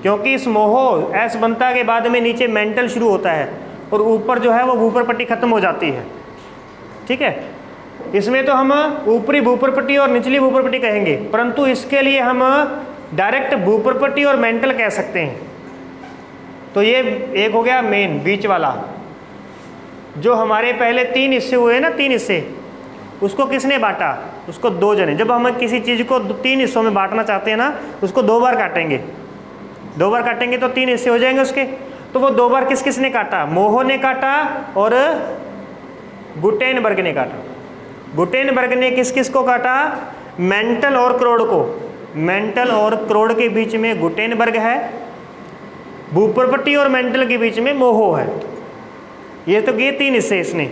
क्योंकि इस मोह असंबद्धता के बाद में नीचे मेंटल शुरू होता है और ऊपर जो है वो भूप्रपट्टी खत्म हो जाती है। ठीक है, इसमें तो हम ऊपरी भूप्रपट्टी और निचली भूप्रपट्टी कहेंगे, परंतु इसके लिए हम डायरेक्ट भूप्रपट्टी और मेंटल कह सकते हैं। तो ये एक हो गया मेन बीच वाला, जो हमारे पहले 3 हिस्से हुए ना, 3 हिस्से, उसको किसने बांटा? उसको 2 जने। जब हम किसी चीज़ को 3 हिस्सों में बांटना चाहते हैं ना, उसको 2 बार काटेंगे, 2 बार काटेंगे तो 3 हिस्से हो जाएंगे उसके। तो वो 2 बार किस किस ने काटा? मोह ने काटा और गुटेनबर्ग ने काटा। गुटेनबर्ग ने किस किस को काटा? मेंटल और क्रोड को। मेंटल और क्रोड के बीच में गुटेनबर्ग है, भूप्रपट्टी और मेंटल के बीच में मोह है। ये तो ये 3 हिस्से इसने।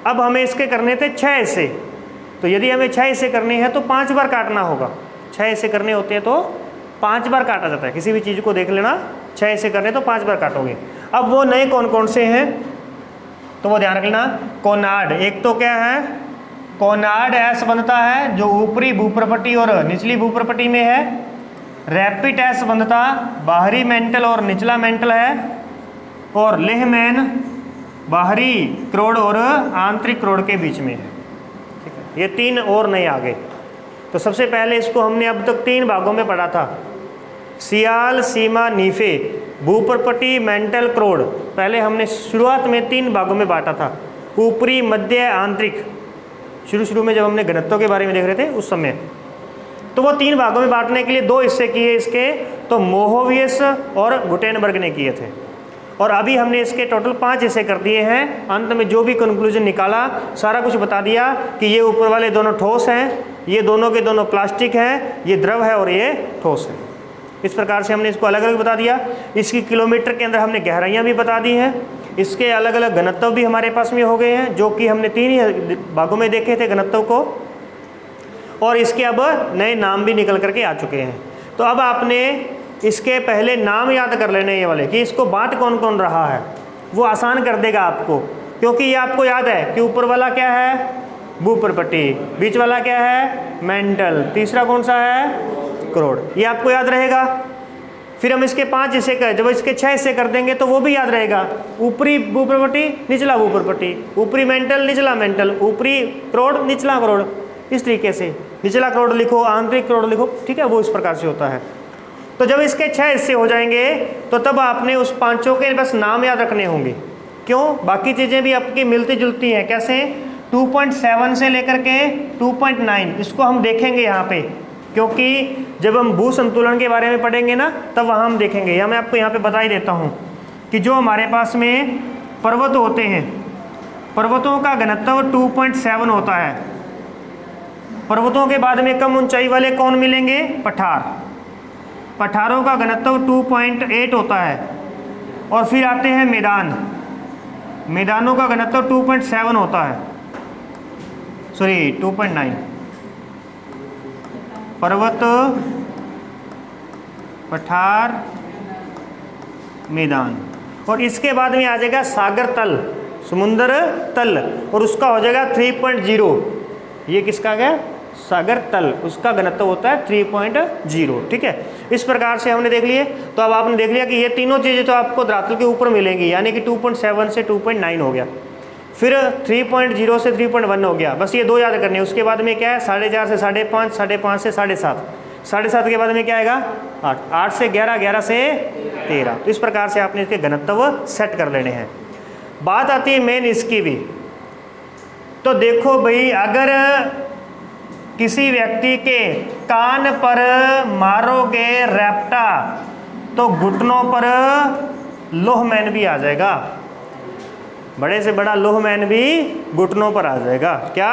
अब हमें इसके करने थे 6 हिस्से, तो यदि हमें 6 हिस्से करने हैं तो 5 बार काटना होगा। 6 हिस्से करने होते हैं तो 5 बार काटा जाता है। किसी भी चीज़ को देख लेना, 6 हिस्से करने तो 5 बार काटोगे। अब वो नए कौन कौन से हैं, तो वो ध्यान रखना। कोनार्ड, एक तो क्या है? कोनार्ड असंबद्धता है, जो ऊपरी भूप्रपट्टी और निचली भूप्रपट्टी में है। रैपिड असंबद्धता बाहरी मेंटल और निचला मेंटल है। और लेहमैन बाहरी क्रोड और आंतरिक क्रोड के बीच में है। ठीक है, ये 3 और नए आ गए। तो सबसे पहले इसको हमने अब तक 3 भागों में पढ़ा था। सियाल, सीमा, नीफे, भूप्रपट्टी, मेंटल, क्रोड। पहले हमने शुरुआत में 3 भागों में बांटा था, ऊपरी, मध्य, आंतरिक। शुरू में जब हमने घनत्व के बारे में देख रहे थे उस समय, तो वो 3 भागों में बांटने के लिए 2 हिस्से किए इसके, तो मोहोवियस और गुटेनबर्ग ने किए थे। और अभी हमने इसके टोटल 5 हिस्से कर दिए हैं। अंत में जो भी कंक्लूजन निकाला, सारा कुछ बता दिया कि ये ऊपर वाले दोनों ठोस हैं, ये दोनों के दोनों प्लास्टिक हैं, ये द्रव है और ये ठोस है। इस प्रकार से हमने इसको अलग अलग बता दिया। इसकी किलोमीटर के अंदर हमने गहराइयाँ भी बता दी हैं। इसके अलग अलग घनत्व भी हमारे पास में हो गए हैं, जो कि हमने 3 ही भागों में देखे थे घनत्व को। और इसके अब नए नाम भी निकल करके आ चुके हैं। तो अब आपने इसके पहले नाम याद कर लेने ये वाले, कि इसको बांट कौन कौन रहा है। वो आसान कर देगा आपको, क्योंकि ये आपको याद है कि ऊपर वाला क्या है? भूप्रपट्टी, बीच वाला क्या है? मेंटल, तीसरा कौन सा है? क्रोड। ये आपको याद रहेगा। फिर हम इसके 5 हिस्से कर, जब इसके 6 हिस्से कर देंगे तो वो भी याद रहेगा। ऊपरी भूप्रपट्टी, निचला भूप्रपट्टी, ऊपरी मेंटल, निचला मेंटल, ऊपरी क्रोड, निचला क्रोड। इस तरीके से निचला क्रोड लिखो, आंतरिक क्रोड लिखो। ठीक है, वो इस प्रकार से होता है। तो जब इसके 6 हिस्से हो जाएंगे तो तब आपने उस 5 के बस नाम याद रखने होंगे। क्यों? बाकी चीज़ें भी आपकी मिलती जुलती हैं। कैसे? 2.7 से लेकर के 2.9, इसको हम देखेंगे यहाँ पे, क्योंकि जब हम भू संतुलन के बारे में पढ़ेंगे ना, तब वहाँ हम देखेंगे। या मैं आपको यहाँ पे बता ही देता हूँ कि जो हमारे पास में पर्वत होते हैं, पर्वतों का घनत्व 2.7 होता है। पर्वतों के बाद में कम ऊंचाई वाले कौन मिलेंगे? पठार। पठारों का घनत्व 2.8 होता है। और फिर आते हैं मैदान, मैदानों का घनत्व 2.7 होता है, सॉरी 2.9। पर्वत, पठार, मैदान। और इसके बाद में आ जाएगा सागर तल, समुद्र तल, और उसका हो जाएगा 3.0। ये किसका गया? सागर तल, उसका घनत्व होता है 3.0। ठीक है, इस प्रकार से हमने देख लिए। तो अब आपने देख लिया कि ये तीनों चीज़ें तो आपको धरातल के ऊपर मिलेंगी, यानी कि 2.7 से 2.9 हो गया। फिर 3.0 से 3.1 हो गया, बस ये 2 याद करने। उसके बाद में क्या है 4.5 से 5.5, 5.5 से 7.5, 7.5 के बाद में क्या आएगा 8, 8 से 11, 11 से 13। तो इस प्रकार से आपने इसके घनत्व सेट कर लेने हैं। बात आती है मेन इसकी भी। तो देखो भाई, अगर किसी व्यक्ति के कान पर मारोगे रैप्टा तो घुटनों पर लोहमैन भी आ जाएगा, बड़े से बड़ा लोहमैन भी घुटनों पर आ जाएगा। क्या?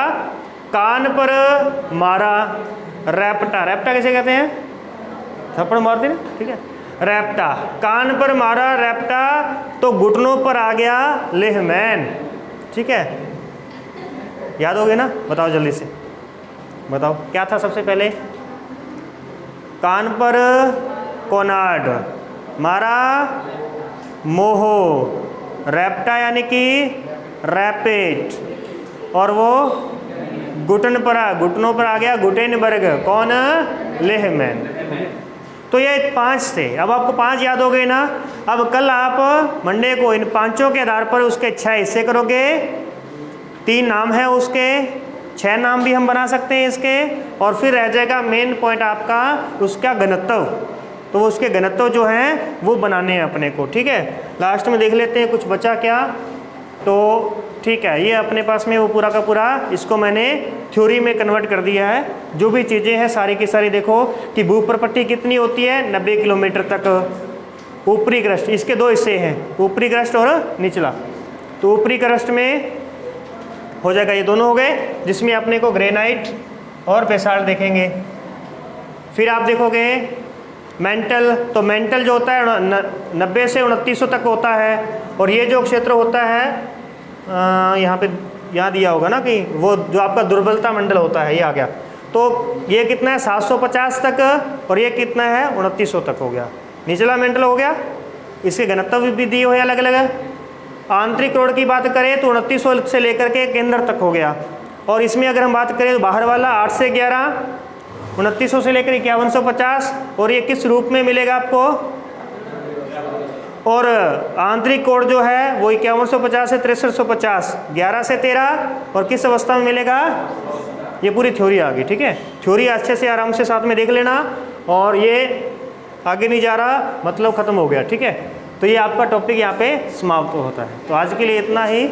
कान पर मारा रैप्टा, रैप्टा कैसे कहते हैं? थप्पड़ मारते ना, ठीक है। रैप्टा, कान पर मारा रैप्टा तो घुटनों पर आ गया लेहमैन, ठीक है। याद हो गया ना? बताओ जल्दी से, बताओ क्या था सबसे पहले? कान पर कोनार्ड, मारा मोहो, रैप्टा यानी कि रैपेट, और वो घुटन पर घुटनों पर आ गया गुटेनबर्ग, कौन? लेहमैन। तो ये 5 थे। अब आपको 5 याद हो गए ना। अब कल आप मंडे को इन 5 के आधार पर उसके 6 हिस्से करोगे। 3 नाम है उसके, 6 नाम भी हम बना सकते हैं इसके, और फिर रह जाएगा मेन पॉइंट आपका उसका घनत्व। तो वो उसके घनत्व जो हैं वो बनाने हैं अपने को, ठीक है। लास्ट में देख लेते हैं कुछ बचा क्या। तो ठीक है, ये अपने पास में वो पूरा का पूरा इसको मैंने थ्योरी में कन्वर्ट कर दिया है। जो भी चीज़ें हैं सारी की सारी देखो कि भूप्रपट्टी कितनी होती है 90 किलोमीटर तक। ऊपरी क्रस्ट, इसके 2 हिस्से हैं, ऊपरी क्रस्ट और निचला। तो ऊपरी क्रस्ट में हो जाएगा, ये दोनों हो गए, जिसमें अपने को ग्रेनाइट और बेसाल्ट देखेंगे। फिर आप देखोगे मेंटल, तो मेंटल जो होता है 90 से 2900 तक होता है। और ये जो क्षेत्र होता है यहाँ पे यहाँ दिया होगा ना कि वो जो आपका दुर्बलता मंडल होता है, ये आ गया। तो ये कितना है 750 तक, और ये कितना है 2900 तक हो गया। निचला मेंटल हो गया, इसके घनत्व भी दिए हुए अलग अलग है। आंतरिक क्रोड की बात करें तो 2900 से लेकर के केंद्र तक हो गया। और इसमें अगर हम बात करें तो बाहर वाला 8 से 11, 2900 से लेकर 5150, और ये किस रूप में मिलेगा आपको? और आंतरिक कोण जो है वो 5150 से 6350, 11 से 13, और किस अवस्था में मिलेगा? ये पूरी थ्योरी आ गई, ठीक है। थ्योरी अच्छे से आराम से साथ में देख लेना, और ये आगे नहीं जा रहा मतलब ख़त्म हो गया, ठीक है। तो ये आपका टॉपिक यहाँ पे समाप्त होता है। तो आज के लिए इतना ही।